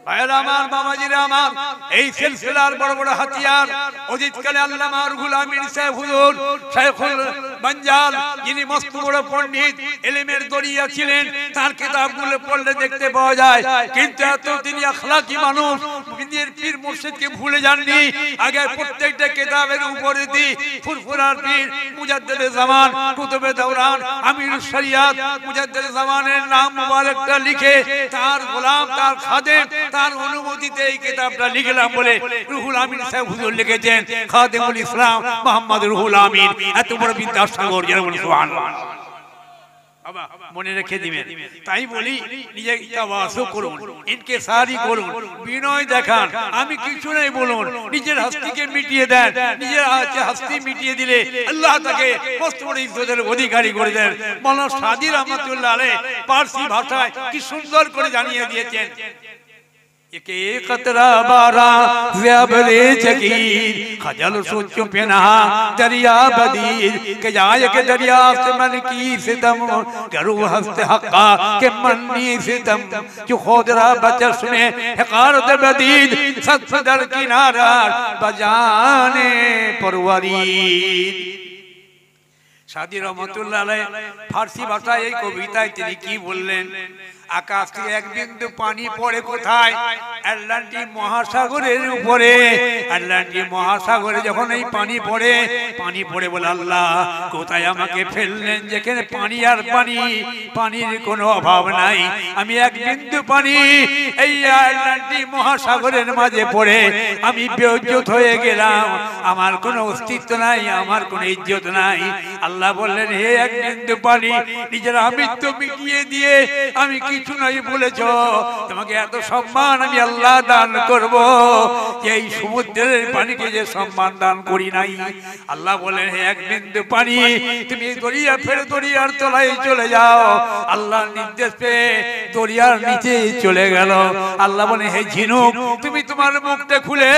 ভাইরা আমার, বাবাজিরা আমার, এই সিলসিলার বড় বড় হাতিয়ার অতীতকালে আল্লামা রুহুল আমিন সাহেব হুজুর শাইখুল বানজাল, যিনি মস্ত বড় পণ্ডিত, ইলমের দরিয়া ছিলেন, তার কিতাবগুলো পড়লে দেখতে পাওয়া যায়। কিন্তু এত তিনি আখলাকি মানুষ, নিজের পীর মুর্শিদকে ভুলে যাননি। আগে প্রত্যেকটা কিতাবের উপরে দি ফুরফুরার পীর মুজাদ্দিদে জামান, কুতুবে দৌরান, আমিরুশ শরিয়াত মুজাদ্দিদে জামানের নাম মুবারকটা লিখে তার গোলাম, তার খাদেম, তার অনুমতিতে এই কিতাবটা লিখলাম বলে রুহুল আমিন সাহেব হুজুর লিখেছেন খাদেমুল ইসলাম মোহাম্মদ রুহুল আমিন। এত বড় বিদ্যাসাগর, যারা বলে সুবহানাল্লাহ। বাবা মনে রেখে দিবেন। তাই বলি নিজে তাওয়াজু করুন, ইনকিসারি করুন, বিনয় দেখান। আমি কিছু নাই বলুন, নিজের হস্তিকে মিটিয়ে দেন। নিজের হস্তি মিটিয়ে দিলে আল্লাহ তাকে মস্ত বড় ইজ্জতের অধিকারী করে দেন। মাওলানা সাদি রহমাতুল্লাহ আলাইহি পারসি ভাষায় কি সুন্দর করে জানিয়ে দিয়েছেন। एक कतरा बारा ज़ियाबरे जगीर खजल सोचो पेना दरिया बदीर के जाए के दरिया से मन की सितम करो हस्ते हक्का के मन्नी सितम जो खोदरा बचस में हकारत बदीर सत सदर किनारा बजाने परवरीर। সাদি রহমাতুল্লাহ আলাইহি ফারসি ভাষায় এই কবিতায় তিনি কি বললেন? আকাশ থেকে এক বিন্দু পানি পড়ে কোথায়? আটলান্টিক মহাসাগরের উপরে। আটলান্টিক মহাসাগরে যখন এই পানি পড়ে বলে আল্লাহ কোথায় আমাকে ফেললেন, যেখানে পানি আর পানি, পানির কোনো অভাব নাই। আমি এক বিন্দু পানি এই আটলান্টিক মহাসাগরের মাঝে পড়ে আমি বেইজ্জত হয়ে গেলাম। আমার কোনো অস্তিত্ব নাই, আমার কোনো ইজ্জত নাই। আল্লাহ বললেন হে এক বিন্দু পানি, নিজের আমিত্ব মিটিয়ে দিয়ে আমি কিছু নাই বলেছ, তোমাকে এত সম্মান আমি আল্লাহ দান করব যে এই সমুদ্রের পানিকে যে সম্মান দান করি নাই। আল্লাহ বলেন হে এক বিন্দু পানি, তুমি দরিয়া ফেলে দরিয়ার তলায় চলে যাও। আল্লাহর নির্দেশ পেয়ে দরিয়ার নিচে চলে গেল। আল্লাহ বলেন হে ঝিনুক, তুমি তোমার মুখটা খুলে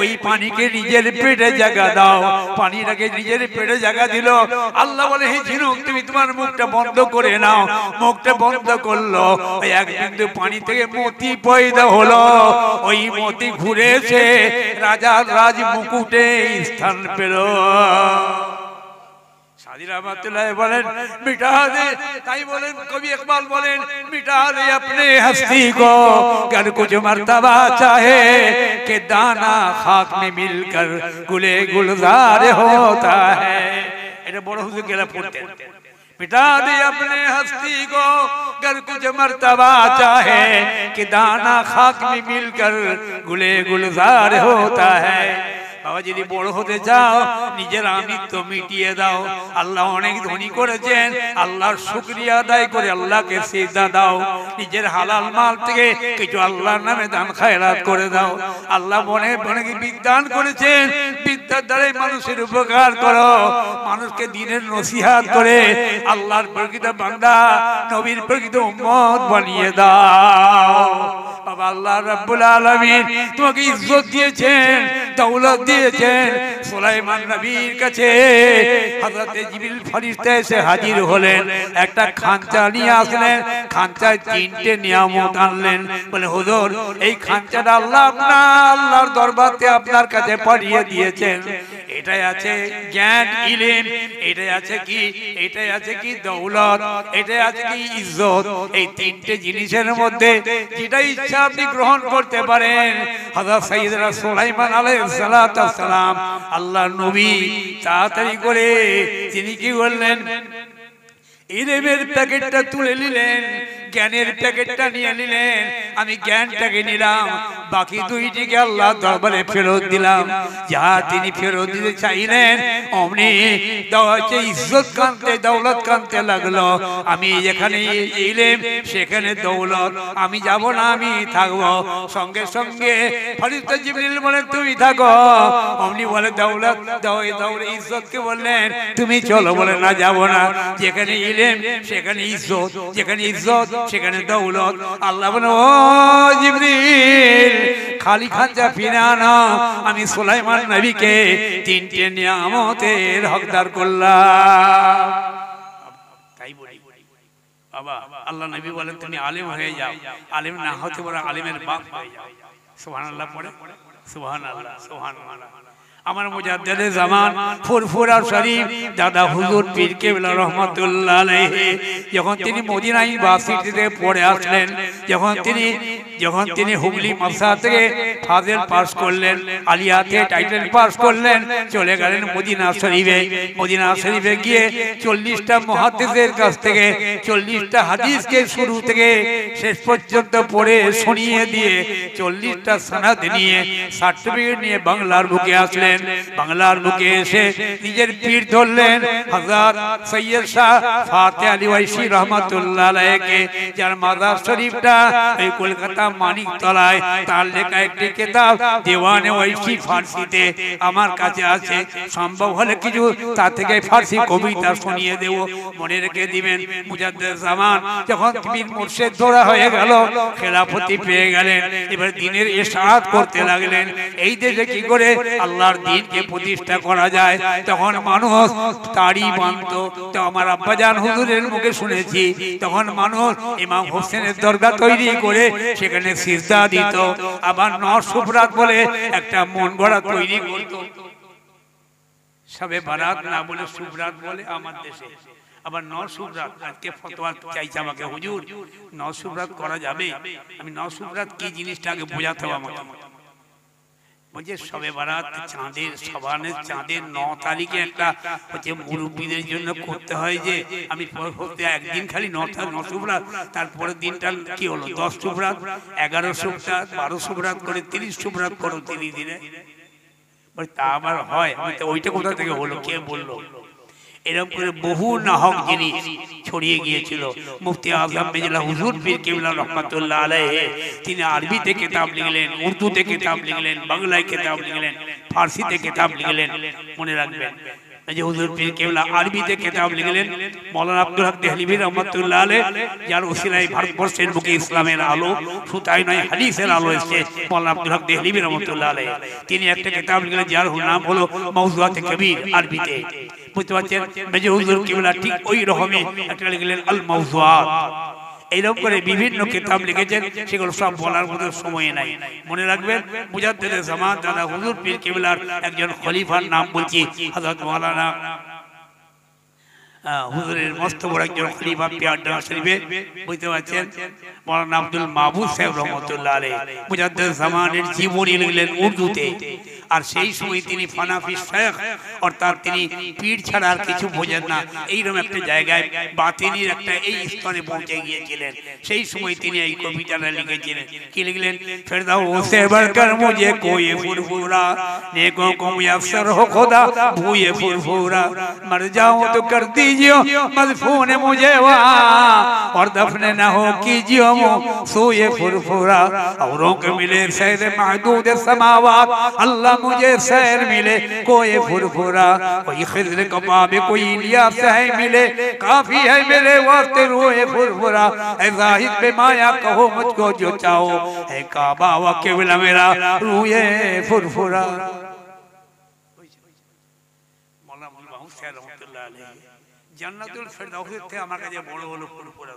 ওই পানিকে নিজের পেটে জায়গা দাও। পানিটাকে নিজের পেটে জায়গা দিল। আল্লাহ বলে হে ঝিনুক, তুমি তোমার মুখটা বন্ধ করে নাও। মুখটা বন্ধ করলো, এক বিন্দু পানি থেকে মতি পয়দা হলো। ওই মতি ঘুরে এসে রাজার রাজ মুকুটে স্থান পেল। সাদি রহমাতুল্লাহ বলেন মিটা দে, তাই বলেন কবি ইকবাল বলেন মিটা দে अपने हस्ती को कर कुछ मर्तबा चाहे कि दाना खाक में मिलकर गुले गुलजार होता है। এটা বড় হুজুর গেলা পড়তেন। मिटा दे अपने हस्ती को कर कुछ मर्तबा चाहे कि दाना खाक में मिलकर गुले गुलजार होता है। বাবা যদি বড় হতে চাও নিজের আমিত্ব মিটিয়ে দাও। আল্লাহ অনেক ধনী করেছেন, আল্লাহর শুকরিয়া আদায় করে আল্লাহকে সিজদা দাও। নিজের হালাল মাল থেকে কিছু আল্লাহর নামে দান খায়রাত করে দাও। আল্লাহ অনেক বিজ্ঞান করেছেন, বিদ্যার দ্বারাই মানুষের উপকার করো। মানুষকে দ্বীনের নসিহত করে আল্লাহর প্রকৃত বান্দা, নবীর প্রকৃত উম্মত বানিয়ে দাও। বাবা আল্লাহ রাব্বুল আলামিন তোমাকে ইজ্জত দিয়েছেন, দৌলত দিয়েছেন। সুলাইমান নবীর কাছে হযরত জিবরিল ফেরেশতা এসে হাজির হলেন, একটা খাঁচা নিয়ে আসলেন। খাঁচায় তিনটে নিয়ামত আনলেন। বলে হুজুর এই খাঁচাটা আল্লাহর দরবারে আপনার কাছে পাঠিয়ে দিয়েছেন। এটাই আছে জ্ঞান ইলম, এটাই আছে কি, এটাই আছে কি দৌলত, এটাই আছে কি ইজ্জত। এই তিনটে জিনিসের মধ্যে যেটা ইচ্ছা আপনি গ্রহণ করতে পারেন। হযরত সাইয়েদনা সুলাইমান আলাইহিস সালাতু ওয়াস সালাম আল্লাহর নবী তাড়াতাড়ি করে তিনি কি বললেন, ইলমের প্যাকেটটা তুলে নিলেন, জ্ঞানের প্যাকেটটা নিয়ে নিলেন। আমি জ্ঞানটাকে নিলাম, বাকি দুইটিকে আল্লাহ দরবারে ফেরত দিলাম। যা তিনি ফেরত দিতে চাইলেন অমনি হচ্ছে ইজ্জত কানতে, দৌলত কানতে লাগলো। আমি যেখানে ইলম সেখানে দৌলত, আমি যাব না, আমি থাকবো। সঙ্গে সঙ্গে ফেরেশতা জিবরিল বলে তুমি থাকো। অমনি বলে দৌলত দাও, ইজ্জতকে বললেন তুমি চলো। বলে না যাব না। যেখানে ইলম সেখানে ইজ্জত, যেখানে ইজ্জত সেখানে দৌলত। আল্লাহ বলে ও জিবরিল খালি খাঁচা ফিরে আনো। আমি সুলাইমান নবীকে তিনটে নিয়ামতের হকদার করলাম। তাই বলি বাবা আল্লাহ নবী বলেন তুমি আলেম হয়ে যাও, আলেম না হতে পারো আলেমের বাপ হয়ে যাও। সুবহানাল্লাহ পড়ে, সুবহানাল্লাহ সুবহানাল্লাহ। আমার মুজাদ্দিদে জামান ফুরফুরা শরীফ দাদা হুজুর পীর কেবলা রহমাতুল্লাহ আলাইহি যখন তিনি মদিনা ইউনিভার্সিটিতে পড়ে আসলেন, যখন তিনি হুগলি মাদ্রাসা থেকে ফাজিল পাস করলেন, আলিয়াতে টাইটেল পাস করলেন, চলে গেলেন মদিনা শরীফে। মদিনা শরীফে গিয়ে 40টা মুহাদ্দিসের কাছ থেকে 40টা হাদিসকে শুরু থেকে শেষ পর্যন্ত পড়ে শুনিয়ে দিয়ে 40টা সনদ নিয়ে সার্টিফিকেট নিয়ে বাংলার বুকে আসলেন। বাংলার বুকে এসে নিজের পীর ধরলেন হযরত সৈয়দ শাহ ফাতেহ আলী ওয়াইসি রহমাতুল্লাহ আলাইহি, যার মাজার শরীফটা এই কলকাতা মানিকতলায়। তার লেখা একটি কিতাব দেওয়ানে ওয়াইসি ফারসিতে আমার কাছে আছে, সম্ভব হলে কিছু তা থেকে ফারসি কবিতা শুনিয়ে দেব, মনে রেখে দিবেন। মুজাদ্দিদ জামান যখন পীর মুর্শিদ ধরা হয়ে গেল, খেলাফতি পেয়ে গেলেন, এবার দ্বীনের ইশাআত করতে লাগলেন। এই দেশে কি করে আল্লাহর দ্বীনকে প্রতিষ্ঠা করা যায়, তখন মানুষ তাড়ি বাঁধত। তো আমার আব্বাজান হুজুরের মুখে শুনেছি, তখন মানুষ ইমাম হোসেনের দরগা তৈরি করে সেখানে সিজদা দিত, আবার নরসুবরাত বলে একটা মন গড়া তৈরি করত। সবে বারাত না বলে সুবরাত বলে আমার দেশে, আবার নরসুবরাত। আজকে ফতোয়া চাইছে আমাকে, হুজুর নরসুবরাত করা যাবে? আমি নরসুবরাত কি জিনিসটা আগে বোঝাতে হবে আমাকে। বলছে সবে বারাত চাঁদের সবানের চাঁদের 9 তারিখে একটা হচ্ছে মুরব্বীদের জন্য করতে হয়, যে আমি একদিন খালি নরসুবরাত, তারপরের দিনটা কি হলো 10 সুবরাত, 11 সুবরাত, 12 সুবরাত করে 30 সুবরাত করো 30 দিনে। তা আবার হয়? ওইটা কোথা থেকে হলো, কে বললো? এরকম করে বহু নাহক জিনিস ছড়িয়ে গিয়েছিল। মুফতি আজম মির্জা হুজুর পীর কেবলা রহমাতুল্লাহ আলাইহি তিনি আরবিতে কিতাব লিখলেন, উর্দুতে কিতাব লিখলেন, বাংলায় কিতাব লিখলেন, ফারসিতে কিতাব লিখলেন। মনে রাখবেন যে হুজুর পীর কেবলা আরবিতে কিতাব লিখলেন, মাওলানা আব্দুল হক দেহলভী রহমাতুল্লাহ আলাইহি, যার ওসিলায় ভারতবর্ষের বুকে ইসলামের আলো সুতাই নয় হাদিসের আলো এসেছে। মাওলানা আব্দুল হক দেহলভী রহমাতুল্লাহ আলাইহি তিনি একটা কিতাব লিখলেন, যার নাম হলো মাওজুআতে কবির আরবিতে। বুঝতে পারছেন? মেজর হুজুর কেবলা ঠিক ওই রকমই একটা লিখলেন আল মাওজুআত। এইরকম করে বিভিন্ন কিতাব লিখেছেন, সেগুলো সব বলার মতো সময় নাই। মনে রাখবেন মুজাদ্দিদে জামান দাদা হুজুর পীর কেবলার একজন খলিফার নাম বলছি, হযরত মাওলানা হুজুরের মস্ত বড় একজন খলিফা পিয়ারডাঙ্গা শরীফে। বুঝতে পারছেন? মাওলানা আব্দুল মাহবুব সাহেব রহমাতুল্লাহ আলাইহি মুজাদ্দিদ জামানের জীবনী লিখলেন উর্দুতে। আর সেই সময় তিনি ফানাফি শেখ, অর্থাৎ তিনি পীর ছাড়া আর কিছু বোঝেন না, এইরকম একটা জায়গায় বাতিনির একটা এই স্তরে পৌঁছে গিয়েছিলেন। সেই সময় তিনি এই কবিতাটা লিখেছিলেন। কি লিখলেন? ফিরদাউসে বরকর মুঝে কোই ফুরফুরা, নেকো কো মুয়্যাসসর হো খোদা ভুয়ে ফুরফুরা, মর যাऊं तो कर दीजिए मदफून मुझे वहाँ, और दफन न हो कीजिए सोए फुरफुरा, औरों के मिले सैर महदूद समावात, अल्लाह मुझे सैर मिले कोई फुरफुरा, कोई खिज़्र कबाब कोई इलियास है मिले, काफी है मेरे वास्ते रोए फुरफुरा, ऐ ज़ाहिद पे माया कहो मुझको जो चाहो, है काबा व क़िबला मेरा रोए फुरफुरा। জান্নাতুল ফেরদাউসের থেকে আমার কাছে বড় বড় ফুরফুরা।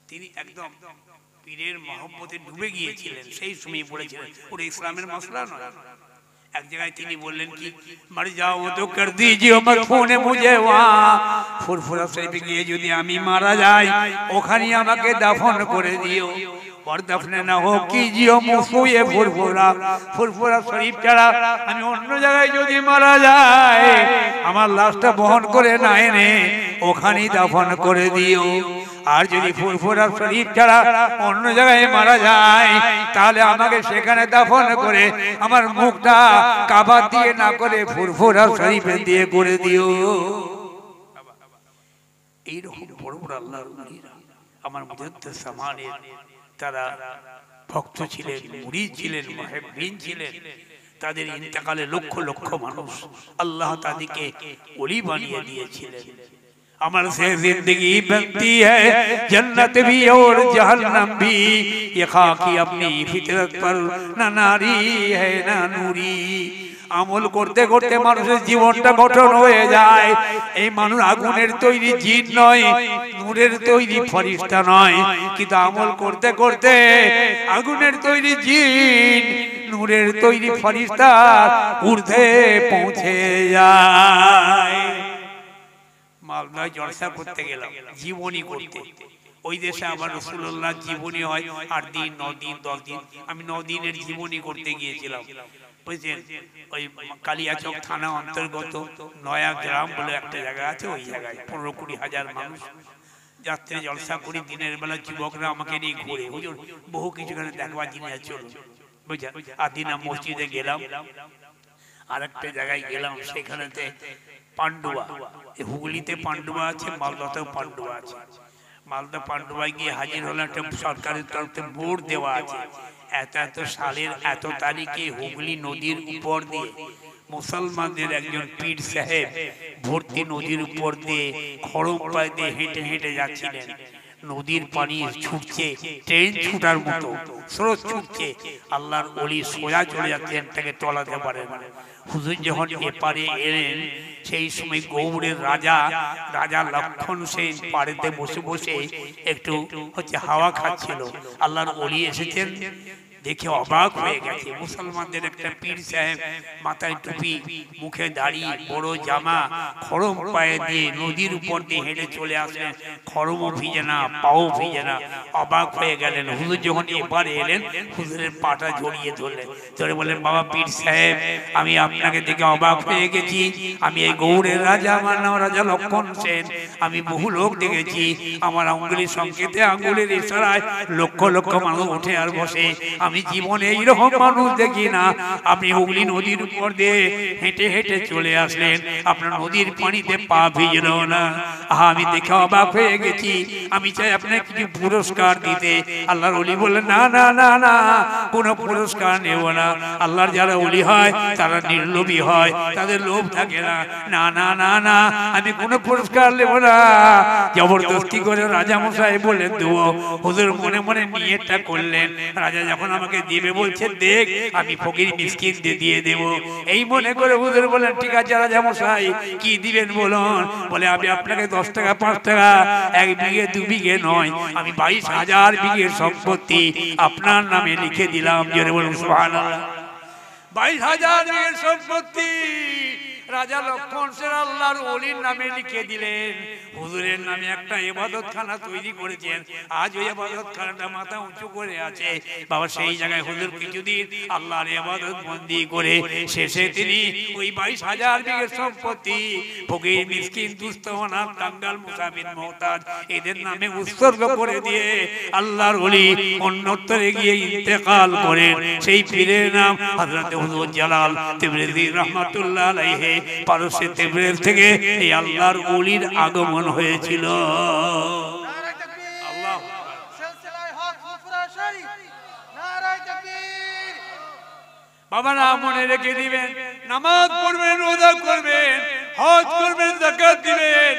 তিনি একদম পীরের মহব্বতে ডুবে গিয়েছিলেন, সেই সময় পড়েছিলেন। পুরো ইসলামের মশলা নয়। এক জায়গায় তিনি বললেন কি, মর যাও তো কর দিজিও মদফুনে মুঝে ওয়াঁ, ফুরফুরা শরীফে গিয়ে যদি আমি মারা যাই, ওখানে আমাকে দাফন করে দিও। और दफने न हो कीजिए मुफुए फुरफुरा, फुरफुरा शरीफ ছাড়া আমি অন্য জায়গায় যদি মারা যায়, আমার লাশটা বহন করে না এনে ওখানেই দাফন করে দিও। আর যদি ফুরফুরা শরীফ ছাড়া অন্য জায়গায় মারা যায়, তাহলে আমাকে সেখানে দাফন করে আমার মুখটা কাবা দিয়ে না করে ফুরফুরা শরীফে দিয়ে করে দিও। এইরকম বড় বড় আল্লাহর ওলিরা আমার মুজাদ্দিদ জামানের তারা ভক্ত ছিলেন, মুরিদ ছিলেন, মুহিব্বিন ছিলেন। তাদের ইন্তেকালে লক্ষ লক্ষ মানুষ আল্লাহ তাদেরকে ওলি বানিয়ে দিয়েছিলেন। अमल से जिंदगी बनती है जन्नत भी और जहन्नम भी, ये खाकी अपनी फितरत पर न नारी है न नूरी। আমল করতে করতে মানুষের জীবনটা গঠন হয়ে যায়। এই মানুষ আগুনের তৈরি জিন নয়, নূরের তৈরি ফেরেশতা নয়, কিন্তু আমল করতে করতে আগুনের তৈরি জিন নূরের তৈরি ফেরেশতার ঊর্ধ্বে পৌঁছে যায়। মালদায় জলসা করতে গেলাম, জীবনী করতে। ওই দেশে আবার রাসূলুল্লাহ জীবনী হয় 8 দিন 9 দিন 10 দিন। আমি 9 দিনের জীবনী করতে গিয়েছিলাম, বুঝছেন। ওই কালিয়াচক থানা অন্তর্গত নয়া গ্রাম বলে একটা জায়গা আছে, ওই জায়গায় 15-20 হাজার মানুষ যাত্রী জলসা করি। দিনের বেলা যুবকরা আমাকে নিয়ে ঘুরে, হুজুর বহু কিছু দেখবার জিনিস চলুন, বুঝছেন। আদিনা মসজিদে গেলাম, আরেকটা জায়গায় গেলাম, সেখানেতে পান্ডুয়া, হুগলিতে পান্ডুয়া আছে, মালদাতেও পান্ডুয়া আছে। মালদা পান্ডুয়ায় গিয়ে হাজির হলো, একটা সরকারের তরফে বোর্ড দেওয়া আছে, এত এত সালের এত তারিখে হুগলি নদীর উপর দিয়ে মুসলমানদের একজন পীর সাহেব ভর্তি নদীর উপর দিয়ে খড়ম পায়ে দিয়ে হেঁটে হেঁটে যাচ্ছিলেন। নদীর পানি ছুটছে, ট্রেন ছুটার মতো স্রোত ছুটছে। আল্লাহর ওলি সোজা চলে যাচ্ছেন, তাকে তলাতে পারে না। হুজুর যখন এপারে এলেন, সেই সময় গৌড়ের রাজা লক্ষণ সেন পাড়েতে বসে বসে একটু হাওয়া খাচ্ছিল। আল্লাহর ওলি এসেছেন, দেখে অবাক হয়ে গেছে। মুসলমানদের একটা পীর সাহেব, মাথায় টুপি, মুখে দাড়ি, বড় জামা, খড়ম পায়ে দিয়ে নদীর উপর দিয়ে হেঁটে চলে আসলেন। খড়মও ভিজে না, পাও ভিজে না। অবাক হয়ে গেলেন। হুজুর যখন এবারে এলেন, হুজুরের পাটা জড়িয়ে ধরলেন, ধরে বললেন, বাবা পীর সাহেব, আমি আপনাকে দেখে অবাক হয়ে গেছি। আমি এই গৌড়ের রাজা, আমার নাম রাজা লক্ষণ সেন। আমি বহু লোক দেখেছি, আমার আঙ্গুলির সংকেতে, আঙ্গুলের ইশারায় লক্ষ লক্ষ মানুষ ওঠে আর বসে। আমি জীবনে এইরকম মানুষ দেখি না। আপনি হুগলি নদীর উপর দিয়ে হেঁটে হেঁটে চলে আসলেন, আপনার নদীর পানিতে পা ভিজল না। আমি দেখে অবাক হয়ে গেছি, আমি চাই আপনাকে কিছু পুরস্কার দিতে। আল্লাহর ওলি বললেন, না না না না, কোনো পুরস্কার নেব না। আল্লাহর যারা ওলি হয় তারা নির্লোভী হয়, তাদের লোভ থাকে না। না না না না, আমি কোনো পুরস্কার নেব না। জবরদস্তি করে রাজা মশাই বললেন দেবো। হুজুর মনে মনে নিয়তটা করলেন, রাজা যখন আমাকে দিবে বলছে, দেখ আমি ফকির মিসকিন দিয়ে দেব। এই মনে করে হুজুর বলেন, ঠিক আছে রাজা মশাই, কি দিবেন বলুন। বলে, আমি আপনাকে 10 টাকা 5 টাকা, 1 বিঘে 2 বিঘে নয়, আমি 22,000 বিঘের সম্পত্তি আপনার নামে লিখে দিলাম। জোরে বলুন সুবহানাল্লাহ। 22,000 বিঘের সম্পত্তি রাজা লক্ষণ সেন আল্লাহর ওলির নামে লিখে দিলেন। হুজুরের নামে একটা ইবাদতখানা তৈরি করেছেন। আজ ওই ইবাদতখানাটা মাথা উঁচু করে আছে। বাবা সেই জায়গায় হুজুর কিছুদিন আল্লাহর ইবাদত বন্দি করে শেষে তিনি ওই 22,000 বিঘের সম্পত্তি ফকির মিসকিন দুস্থ অনাথ কাঙ্গাল মুসাফির মুহতাজ এদের নামে উৎসর্গ করে দিয়ে আল্লাহর ওলি অন্যত্রে গিয়ে ইন্তেকাল করেন। সেই পীরের নাম হযরত হুজুর জালাল তিবরিজি রাহমাতুল্লাহ আলাইহি। পারস্যের তেবরেজ থেকে এই আল্লাহর ওলির আগমন হয়েছিল। বাবারা মনে রেখে দিবেন, নামাজ পড়বেন, রোজা করবেন, হজ করবেন, যাকাত দিবেন,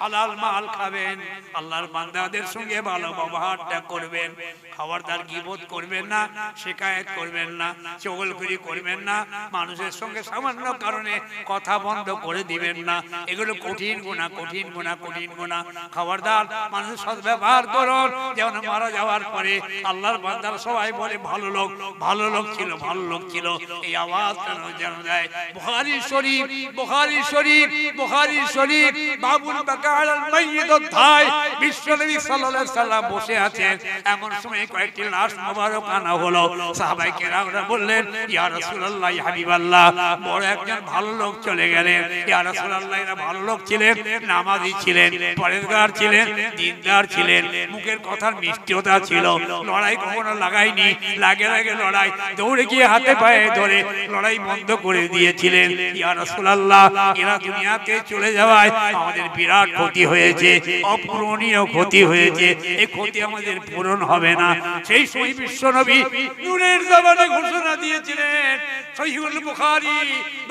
হালাল মাল খাবেন, আল্লাহর বান্দাদের সঙ্গে ভালো ব্যবহারটা করবেন, খবরদার গীবত করবেন না, শিকায়েত করবেন না, চগলখড়ি করবেন না, মানুষের সঙ্গে সামান্য কারণে কথা বন্ধ করে দিবেন না। এগুলো কঠিন গুনাহ, কঠিন গুনাহ, কঠিন গুনাহ। খবরদার মানুষের সাথে ব্যবহার করুন যেন মারা যাওয়ার পরে আল্লাহর বান্দারা সবাই বলে, ভালো লোক, ভালো লোক ছিল, ভালো লোক ছিল। এই আওয়াজ যেন যায়। বুখারী শরীফ, বুখারী শরীফ, বুখারী শরীফ, বাবুল বাকাল মাইয়িত ধাই, বিশ্বনবী সাল্লাল্লাহু আলাইহি সাল্লাম বসে আছেন। এমন সময় কয়েকটি লাশ মোবারক আনা হলো। সাহাবায়ে কেরামরা বললেন, ইয়া রাসূলুল্লাহ, ইয়া হাবিবাল্লাহ, বড় একজন ভালো লোক চলে গেলেন। ইয়া রাসূলুল্লাহ, এরা ভালো লোক ছিলেন, নামাজি ছিলেন, পরেজগার ছিলেন, দিনদার ছিলেন, মুখের কথার মিষ্টতা ছিল, লড়াই কখনো লাগায়নি, লাগে লাগে লড়াই, দৌড়ে গিয়ে হাতে পায়ে ধরে লড়াই বন্ধ করে দিয়েছিলেন। ইয়া রাসূলুল্লাহ, এরা দুনিয়াতে চলে যাওয়ায় আমাদের বিরাট ক্ষতি হয়েছে, অপূর্ণ অপূরণীয় ক্ষতি হয়েছে, এই ক্ষতি আমাদের পূরণ হবে না। সেই সময় বিশ্বনবী নূরের জবানে ঘোষণা দিয়েছিলেন, সহিহুল বুখারী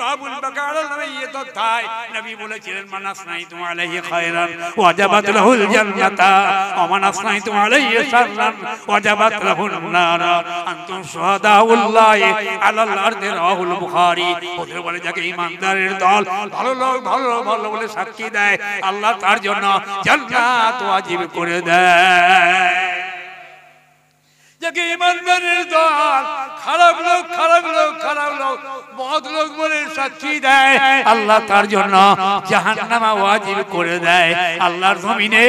বাবুল বাকার নামে এই তথ্যায় নবী বলেছিলেন, মান আসনাইতু আলাইহি খায়রান ওয়াজাবাত লাহুল জান্নাতা ওয়া মান আসনাইতু আলাইহি শাররান ওয়াজাবাত লাহুন নার আনতুম শুহাদাউল্লাহি আলাল আরদি রাহুল বুখারী। ওদের বলে যাকে ঈমানদারের দল ভালো লোক ভালো ভালো বলে সাক্ষী দেয়, আল্লাহ তার জন্য জান্নাত ওয়াজিব করে দেয়। যাকে ঈমানদারের দল খারাপ লোক খারাপ লোক খারাপ লোক বদ লোক বলে সাক্ষী দেয়, আল্লাহ তার জন্য জাহান্নাম ওয়াজিব করে দেয়। আল্লাহর জমিনে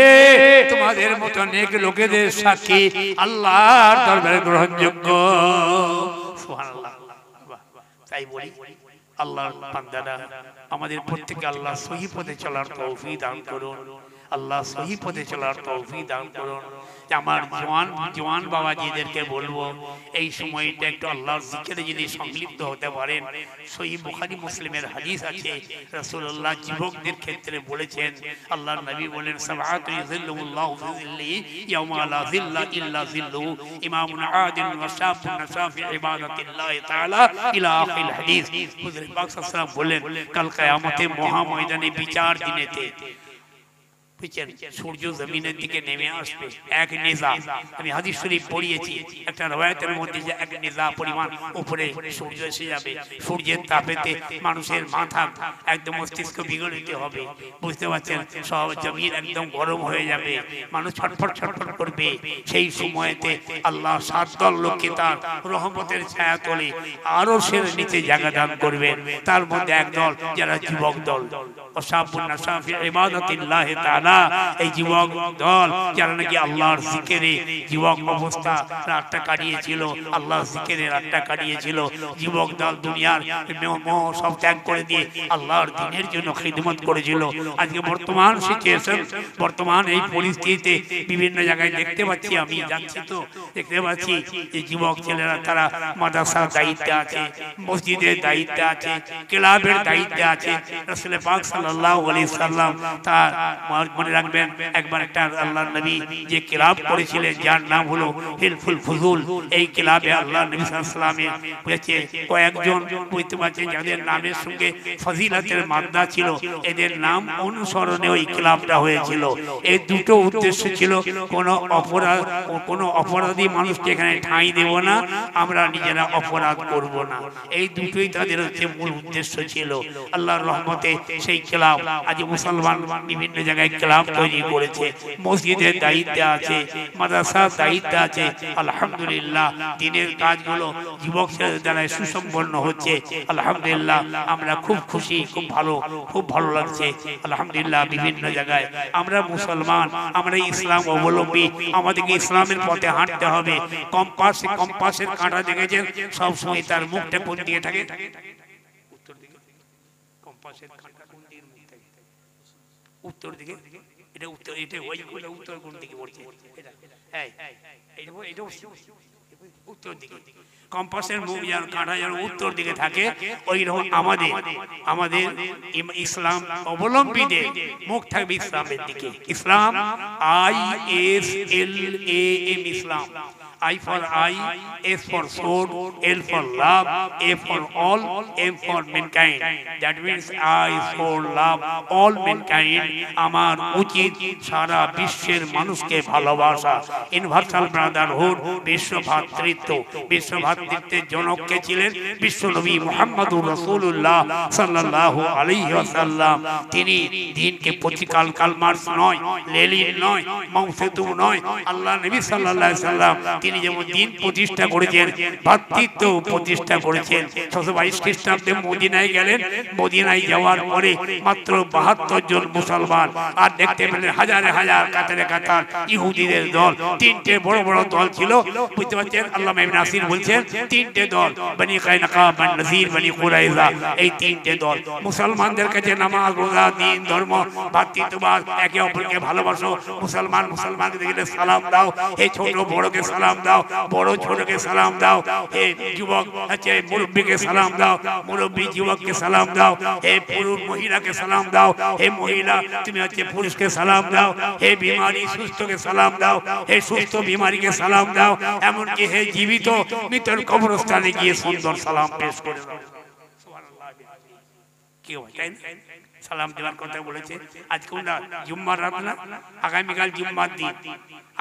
তোমাদের মতো নেক লোকেদের সাক্ষী আল্লাহর দরবারে গ্রহণযোগ্য। সুবহানাল্লাহ। তাই বলি আল্লাহর বান্দারা, আমাদের প্রত্যেককে আল্লাহ সহি পথে চলার তৌফিক দান করুন, আল্লাহ সহি পথে চলার তৌফিক দান করুন। আমার জওয়ান বাবাজিদেরকে বলবো, এই সময়টা একটু আল্লাহর জিকিরে যদি সংলিপ্ত হতে পারেন। সহিহ বুখারী মুসলিমের হাদিস আছে, রাসূলুল্লাহ যুবকদের ক্ষেত্রে বলেছেন, আল্লাহর নবী বলেন, সাবআতু ইয়াযিল্লুহুল্লাহু ফি যিল্লিহি ইয়াওমা লা যিল্লা ইল্লা যিল্লুহু, ইমামুন আদিল ওয়া শাবুন নাশা ফি ইবাদাতিল্লাহি তাআলা ইলা আখিল হাদিস। হুজুর পাক সাল্লাল্লাহু আলাইহি ওয়াসাল্লাম বলেন, কাল কিয়ামতে মহা ময়দানে বিচার দিনেতে সূর্য জমিনের দিকে নেমে আসবে এক নিজা। আমি হাদিস শরীফ পড়িয়েছি, একটা রওয়ায়াতের মধ্যে যে এক নিজা পরিমাণ উপরে সূর্য এসে যাবে। সূর্যের তাপেতে মানুষের মাথা একদম মস্তিষ্ক বিগলিত হবে, বুঝতে পারছেন, সব জমিন একদম গরম হয়ে যাবে, মানুষ ছটফট ছটফট করবে। সেই সময়তে আল্লাহ 7 দল লোককে তার রহমতের ছায়া তলে আরশের নিচে জায়গা দান করবেন। তার মধ্যে এক দল যারা যুবক দল, শাবুন নাশা ফি ইবাদাতিল্লাহি তাআলা, এই যুবক দল যারা নাকি আল্লাহর জিকিরে যুবক অবস্থা রাতটা কাটিয়েছিল, আল্লাহর জিকিরে রাতটা কাটিয়েছিল। যুবক দল দুনিয়ার মোহ সব ত্যাগ করে দিয়ে আল্লাহর দ্বীনের জন্য খিদমত করেছিল। আজকে বর্তমান সিচুয়েশন, বর্তমান এই পরিস্থিতিতে বিভিন্ন জায়গায় দেখতে পাচ্ছি, আমি যাচ্ছি তো দেখতে পাচ্ছি যে যুবক ছেলেরা তারা মাদ্রাসার দায়িত্বে আছে, মসজিদের দায়িত্বে আছে, ক্লাবের দায়িত্বে আছে। রাসূল পাক সাল্লাল্লাহু আলাইহি সাল্লাম তার মনে রাখবেন, একবার একটা আল্লাহর নবী যে ক্লাব করেছিলেন যার নাম হলো হিলফুল ফুজুল, এই ক্লাবে আল্লাহর নবী সাল্লাল্লাহু আলাইহি সাল্লামের বলেছে কয়েকজন বুঝতে পারছেন যাদের নামের সঙ্গে ফজিলতের মাত্রা ছিল, এদের নাম অনুসরণে ওই ক্লাবটা হয়েছিল। এই দুটো উদ্দেশ্য ছিল, কোনো অপরাধী মানুষকে এখানে ঠাঁই দেব না, আমরা নিজেরা অপরাধ করব না, এই দুটোই তাদের হচ্ছে মূল উদ্দেশ্য ছিল। আল্লাহর রহমতে সেই ক্লাব আজ মুসলমান বিভিন্ন জায়গায় ক্লাব তৈরি করেছে, মসজিদের দায়িত্বে আছে, মাদ্রাসার দায়িত্বে আছে। আলহামদুলিল্লাহ দিনের কাজগুলো যুবক ছেলেদের দ্বারা সুসম্পন্ন হচ্ছে। আলহামদুলিল্লাহ আমরা খুব খুশি, খুব ভালো লাগছে। আলহামদুলিল্লাহ বিভিন্ন জায়গায় আমরা মুসলমান, আমরা ইসলাম অবলম্বী, আমাদেরকে ইসলামের পথে হাঁটতে হবে। কম্পাসের কাঁটা দেখেছেন, সবসময় তার মুখটা কোন দিকে থাকে? উত্তর দিকে। কম্পাসের কাঁটা কোন দিকে মুখ থাকে? উত্তর দিকে। এটা উত্তর, এটা ওই উত্তর কোন দিকে পড়ছে? এটা হ্যাঁ, এটা উত্তর দিকে। কম্পাসের মুখ যেন কাঁটা যেন উত্তর দিকে থাকে, ওই রকম আমাদের ইসলাম অবলম্বীদের মুখ থাকবে ইসলামের দিকে। ইসলাম ISLAM, Islam. I for eye, S for sword, L for love, A for all, M for mankind. That means I for love all mankind. আমার উচিত সারা বিশ্বের মানুষকে ভালোবাসা। ইউনিভার্সাল ব্রাদারহুড, বিশ্বভ্রাতৃত্বের জনক কে ছিলেন? বিশ্বনবী মুহাম্মদুর রাসূলুল্লাহ সাল্লাল্লাহু আলাইহি ওয়াসাল্লাম। তিনি দ্বীনকে প্রতিকাল কালমার্স নয়, লেলিন নয়, মাও সেতুং নয়, আল্লাহ নবী সাল্লাল্লাহু আলাইহি ওয়াসাল্লাম তিনি যেমন দিন প্রতিষ্ঠা করেছেন, ভ্রাতৃত্ব প্রতিষ্ঠা করেছেন। 622 খ্রিস্টাব্দে মদিনায় গেলেন, মদিনায় যাওয়ার পরে মাত্র 72 জন মুসলমান, আর দেখতে পেলেন হাজারে হাজার কাতারে কাতার ইহুদিদের দল। 3টে বড় বড় দল ছিল, বুঝতে পারছেন, পাচ্ছেন আল্লামা ইবনে আসির বলছেন তিনটে দল, বনি কায়নুকা, বনি নযীর, বনি কুরাইজা, এই তিনটে দল। মুসলমানদের কাছে নামাজ, রোজা, দ্বীন, ধর্ম, ভ্রাতৃত্ববাদ, একে অপরকে ভালোবাসো, মুসলমান মুসলমানকে দেখলে সালাম দাও, এই ছোট বড়কে সালাম দাও, বড় ছোটকে সালাম দাও, এই যুবক আছে মুরব্বীকে সালাম দাও, মুরব্বী যুবককে সালাম দাও, এই পুরুষ মহিলাকে সালাম দাও, এই মহিলা তুমি হচ্ছে পুরুষকে সালাম দাও, হে বিমারি সুস্থকে সালাম দাও, হে সুস্থ বিমারিকে সালাম দাও, এমনকি হে জীবিত মৃতের কবরস্থানে গিয়ে সুন্দর সালাম পেশ করে দাও। কি হয় তাই না? সালাম দেওয়ার কথা বলেছে। আজকে জুম্মার রাত না, আগামীকাল জুম্মার দিন,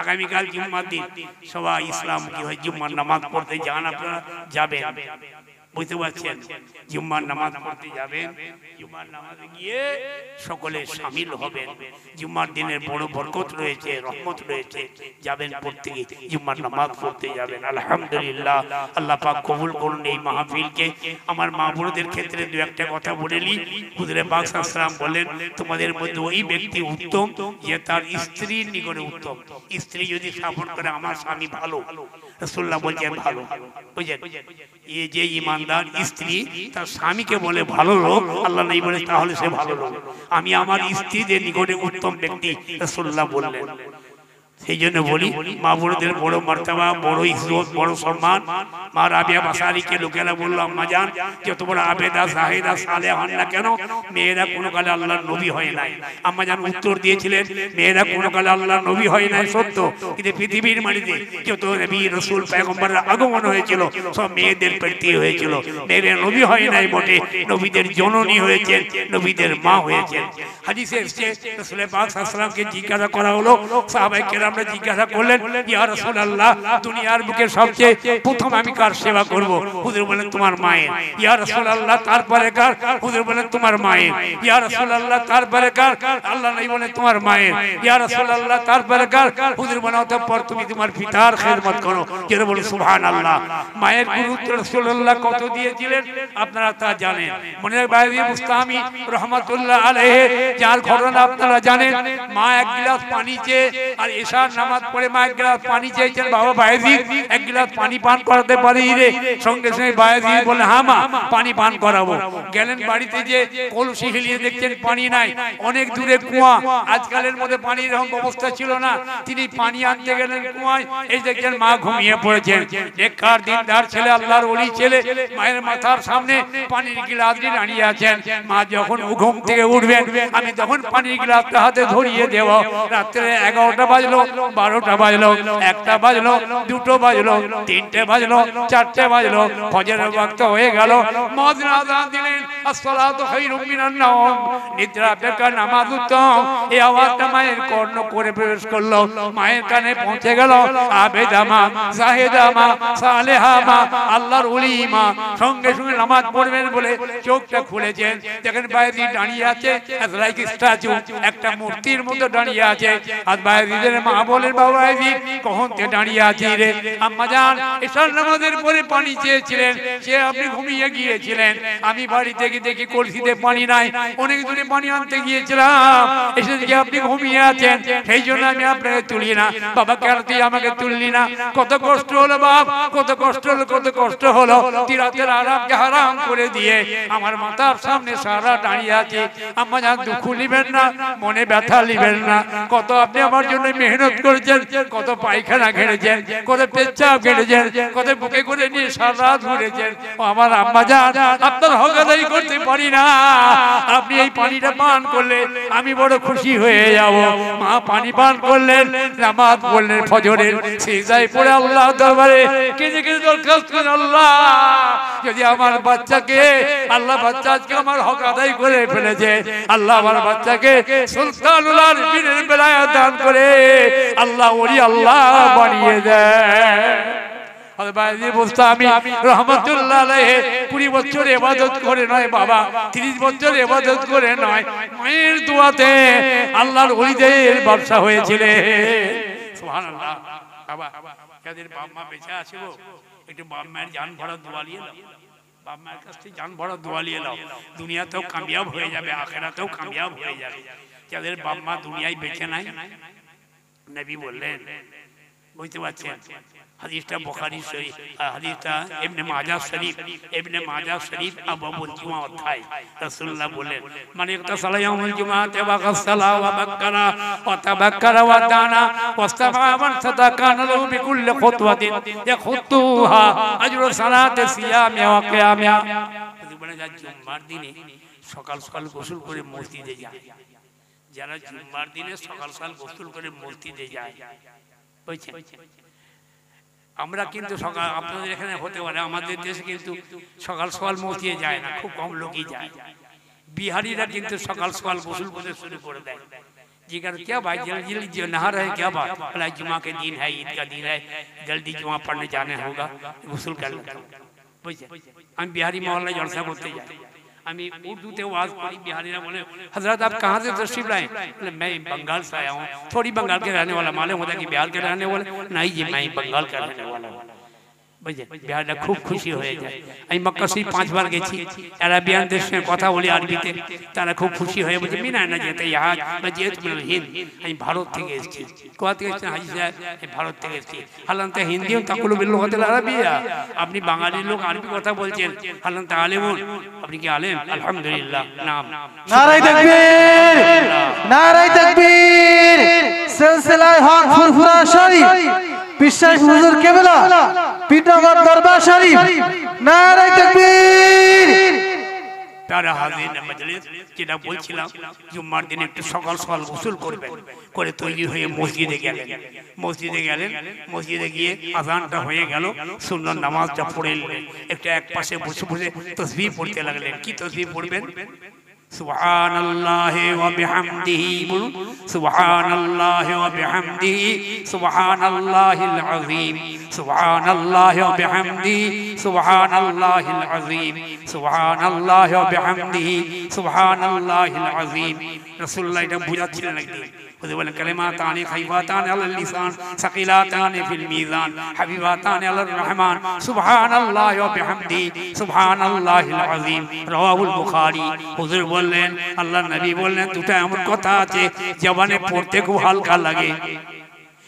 আগামীকাল জুম্মার দিন সবাই ইসলাম কি হয় জুম্মার নামাজ পড়তে যান, আপনারা যাবেন, বুঝতে পারছেন? জুম্মার নামাজ পড়তে যাবেন, জুম্মার নামাজে গিয়ে সকলে শামিল হবেন। জুম্মার দিনের বড় বরকত রয়েছে, রহমত রয়েছে, যাবেন পড়তে গিয়ে জুম্মার নামাজ পড়তে যাবেন। আলহামদুলিল্লাহ, আল্লাহ পাক কবুল করুন এই মাহফিলকে। আমার মা বোনদের ক্ষেত্রে দু একটা কথা বলেলি। হুজুরে পাক সাল্লাল্লাহু আলাইহি ওয়াসাল্লাম বলেন, তোমাদের মধ্যে ওই ব্যক্তি উত্তম যে তার স্ত্রীর নিকটে উত্তম। স্ত্রী যদি সাপোর্ট করে আমার স্বামী ভালো, রাসূলুল্লাহ বলেন ভালো, বুঝলেন? এই যে ইমানদার স্ত্রী তার স্বামীকে বলে ভালো লোক, আল্লাহ নেই বলে তাহলে সে ভালো লোক। আমি আমার স্ত্রীদের নিকটে উত্তম ব্যক্তি, রাসূলুল্লাহ বললেন। সেই জন্য বলি মা বোনদের বড় মর্তবা, বড় ইজ্জত, বড় সম্মান। মা রাবিয়া বাসারিকে লোকেরা বলল, আম্মা জান যত বড় আবেদা, জাহেদা, সালেহা হন না কেন, মেয়েরা কোনো কালে আল্লাহর নবী হয় নাই। আম্মা জান উত্তর দিয়েছিলেন, মেয়েরা কোনো কালে আল্লাহর নবী হয় নাই সত্য, কিন্তু পৃথিবীর মাটিতে যত নবী রাসূল পয়গম্বরের আগমন হয়েছিল সব মেয়েদের পেটে হয়েছিল। মেয়েরা নবী হয় নাই মোটে, নবীদের জননী হয়েছেন, নবীদের মা হয়েছেন। হাদিসে এসেছে রাসূল পাক সাল্লাল্লাহু আলাইহি ওয়াসাল্লামকে জিজ্ঞাসা করা হলো, সাহাবায়ে কেরাম জিজ্ঞাসা করলেন, ইয়া রাসূলুল্লাহ দুনিয়ার বুকে সবচেয়ে প্রথম আমি কার সেবা করব? হুজুর বলেন তোমার মায়ের। ইয়া রাসূলুল্লাহ তারপরে কার? হুজুর বলেন তোমার মায়ের। ইয়া রাসূলুল্লাহ তারপরে কার? আল্লাহ নবী বলেন তোমার মায়ের। ইয়া রাসূলুল্লাহ তারপরে কার? হুজুর বলেন অতঃপর তুমি তোমার পিতার খেদমত করো। যেটা বলে সুবহানাল্লাহ। মায়ের গুরুত্ব রাসূলুল্লাহ কত দিয়েছিলেন আপনারা তা জানেন। মনে বাইরে মুস্তামি রহমাতুল্লাহ আলাইহি যার ঘটনা আপনারা জানেন, মা এক গ্লাস পানি চেয়ে আর এশার নামাজ পড়ে মা এক গ্লাস পানি চেয়েছেন, বাবা বায়েজিদ এক গ্লাস পানি পান করাতে পারি রে? সঙ্গে সঙ্গে বায়েজিদ বলে হ্যাঁ মা পানি পান করাবো। গেলেন বাড়িতে, যে কলসি হিলিয়ে দেখছেন পানি নাই, অনেক দূরে কুয়া, আজকালের মধ্যে পানির এরকম ব্যবস্থা ছিল না। তিনি পানি আনতে গেলেন কুয়ায়, এই দেখছেন মা ঘুমিয়ে পড়েছেন। নেককার দিনদার ছেলে, আল্লাহর ওলি ছেলে, মায়ের মাথার সামনে পানির গ্লাস নিয়ে দাঁড়িয়ে আছেন। মা যখন ঘুম থেকে উঠবেন আমি তখন পানির গ্লাসটা হাতে ধরিয়ে দেব। রাত্রে 11টা বাজলো, 12টা বাজলো, 1টা বাজলো, 2টো বাজলো, 3টে বাজলো, 4টে বাজলো, ফজরের ওয়াক্ত হয়ে গেল। মুয়াজ্জিন আযান দিলেন, আসসালাতু খায়রুম মিনান নাওম, নিদ্রা অপেক্ষা নামাজ উত্তম। এই আওয়াজটা মায়ের কর্ণ করে প্রবেশ করলো, মায়ের কানে পৌঁছে গেল। আবেদা মা, জাহেদা মা, সালেহা মা, আল্লাহর ওলি মা সঙ্গে সঙ্গে নামাজ পড়বেন বলে চোখটা খুলেছেন। দেখেন বাইরে দাঁড়িয়ে আছে, লাইক স্ট্যাচু, একটা মূর্তির মতো দাঁড়িয়ে আছে। আর বাইরে মা বলেন, বাবা কখন থেকে দাঁড়িয়ে আছি রে? আম্মা জান এশার নামাজের পরে পানি চেয়েছিলেন, সে আপনি ঘুমিয়ে গিয়েছিলেন। আমি বাড়ি থেকে দেখি কলসিতে পানি নাই, অনেক দূরে পানি আনতে গিয়েছিলাম, এসে দেখি আপনি ঘুমিয়ে আছেন, সেই জন্য আমি আপনাকে তুলি না। বাবা কেন তুই আমাকে তুললি না? কত কষ্ট হলো বাপ, কত কষ্ট হলো, কত কষ্ট হলো। তুই রাতের আরামকে হারাম করে দিয়ে আমার মাথার সামনে সারা দাঁড়িয়ে আছে। আম্মা জান দুঃখ নিবেন না, মনে ব্যথা নিবেন না। কত আপনি আমার জন্য মেহনত করেছেন, কত পায়খানা ঘেড়েছেন, কত পেচ্ছাপ ঘেড়েছেন, কত বুকে করে নিয়ে সারা রাত ঘুরেছেন। আমার আম্মা জান আপনার হক আদায় করতে পারি না, আপনি এই পানিটা পান করলে আমি বড় খুশি হয়ে যাব। মা পানি পান করলেন, নামাজ পড়লেন, ফজরের সিজদায় পড়ে আল্লাহ দরবারে কেঁদে কেঁদে দরখাস্ত করেন, আল্লাহ যদি আমার বাচ্চাকে, আল্লাহ বাচ্চা আজকে আমার হক আদায় করে ফেলেছে, আল্লাহ আমার বাচ্চাকে সুলতানুল আরবিনের বেলায় দান করে আল্লাহ ওলি আল্লাহ বানিয়ে দেয়। আমি রহমতুল্লাহ আলাইহি 20 বছর ইবাদত করে নয় বাবা, 30 বছর ইবাদত করে নয়, মায়ের দোয়াতে আল্লাহর ওলিদের ব্যবসা হয়েছিল। সুবহানাল্লাহ। বাবা যাদের বাপ মা বেঁচে আছে গো, একটু বাপ মায়ের জান ভরা দোয়া নিয়ে নাও, বাপ মায়ের কাছ থেকে জান ভরা দোয়া নিয়ে নাও, দুনিয়াতেও কামিয়াব হয়ে যাবে, আখিরাতেও কামিয়াব হয়ে যাবে। যাদের বাপ মা দুনিয়ায় বেঁচে নাই, নবী বললেন, বুঝতে পারছেন, হাদিসটা বুখারী শরীফ, হাদিসটা ইবনে মাজাহ শরীফ, ইবনে মাজাহ শরীফ আবুল জুমা অধ্যায় রাসূলুল্লাহ বলেন মানে ইগতাসালা ইয়াউমুল জুমাআতি ওয়া গাসসালা ওয়া বাক্কারা ওয়া তাবাক্কারা ওয়া দানা ওয়াস্তামা মান সাদাকানা লাহু বিকুল্লি খুতওয়াতিন ইয়াখুতুহা আজরু সালাতি সিয়ামি ওয়া কিয়ামিহা। বলে যা জুমার দিনে সকাল সকাল গোসল করে মসজিদে যায়, যারা জুমার দিনে সকাল সকাল গোসল করে মসজিদে যায় বুঝছেন। আমরা কিন্তু সকাল, আপনাদের এখানে হতে পারে, আমাদের দেশে কিন্তু সকাল সকাল মসজিদে যায় না, খুব কম লোকই যায়। বিহারিরা কিন্তু সকাল সকাল গোসল করতে শুরু করে দেয়। जिगर क्या भाई जल्दी जो नहा रहे क्या बात, भला जुमा के दिन है, ईद का दिन है, जल्दी जुमा पढ़ने जाने होगा, गुस्ल कर लेता हूँ बुझे। हम बिहारी मोहल्ला जलसा करते जाए, हमें उर्दू ते आवाज पड़ी, बिहारीरा बोले हजरत आप कहाँ से तशरीफ लाए, बोले मैं बंगाल से आया हूँ। थोड़ी बंगाल के रहने वाला, मालूम होता कि बिहार के रहने वाले, नहीं जी मैं बंगाल का रहने वाला हूँ বুঝে। বিহারটা খুব খুশি হয়ে যায়। আমি মক্কা শরীফ 5 বার গেছি, আরবিয়ান দেশে কথা বলি আরবিতে, তারা খুব খুশি হয়ে বলছে মিনা না যেতে ইয়াজ বা যেত মিল হিন্দ, আমি ভারত থেকে এসেছি। কোথা থেকে এসেছেন হাজি সাহেব? আমি ভারত থেকে এসেছি। হালান্তা হিন্দিও তাকুলু বিল লুগাতিল আরাবিয়া, আপনি বাঙালি লোক আরবি কথা বলছেন, হালান্তা আলেমুন, আপনি কি আলেম? আলহামদুলিল্লাহ। নাম নারায়ে তাকবীর, নারায়ে তাকবীর। সিলসিলায়ে হক ফুরফুরা শরীফ বিশ্বাস হুজুর কেবলা পীরনগর দরবার শরীফ, নারায়ে তাকবীর। তারা হাজির মজলিস, যেটা বলছিলাম জুম্মার দিনে একটু সকাল সকাল গোসল করবেন, করে তৈরি হয়ে মসজিদে গেলেন। মসজিদে গেলেন, মসজিদে গিয়ে আযানটা হয়ে গেল, সুন্নাত নামাজটা পড়ে নিলেন। একটা এক পাশে বসে বসে তাসবিহ পড়তে লাগলেন। কি তাসবিহ পড়বেন? সুবহানাল্লাহি ওয়া বিহামদিহি, সুবহানাল্লাহি ওয়া বিহামদিহি, সুবহানাল্লাহিল আযীম, সুবহানাল্লাহি ওয়া বিহামদিহি, সুবহানাল্লাহিল আযীম, সুবহানাল্লাহি ওয়া বিহামদিহি, সুবহানাল্লাহিল আযীম। রাসূলুল্লাহ এটা বুঝাচ্ছিলেন একদিন, বলেন কালিমাতানি খাইফাতানি আলাল লিসান সাকিলাতানি ফিল মিজান হাবিবাতানি আলার রহমান সুবহানাল্লাহি ওয়া বিহামদিহি সুবহানাল্লাহিল আযীম। রাওয়াহুল বুখারী। হুজুর বললেন, আল্লাহর নবী বললেন, দুটো এমন কথা আছে জবানে পড়তে খুব হালকা লাগে।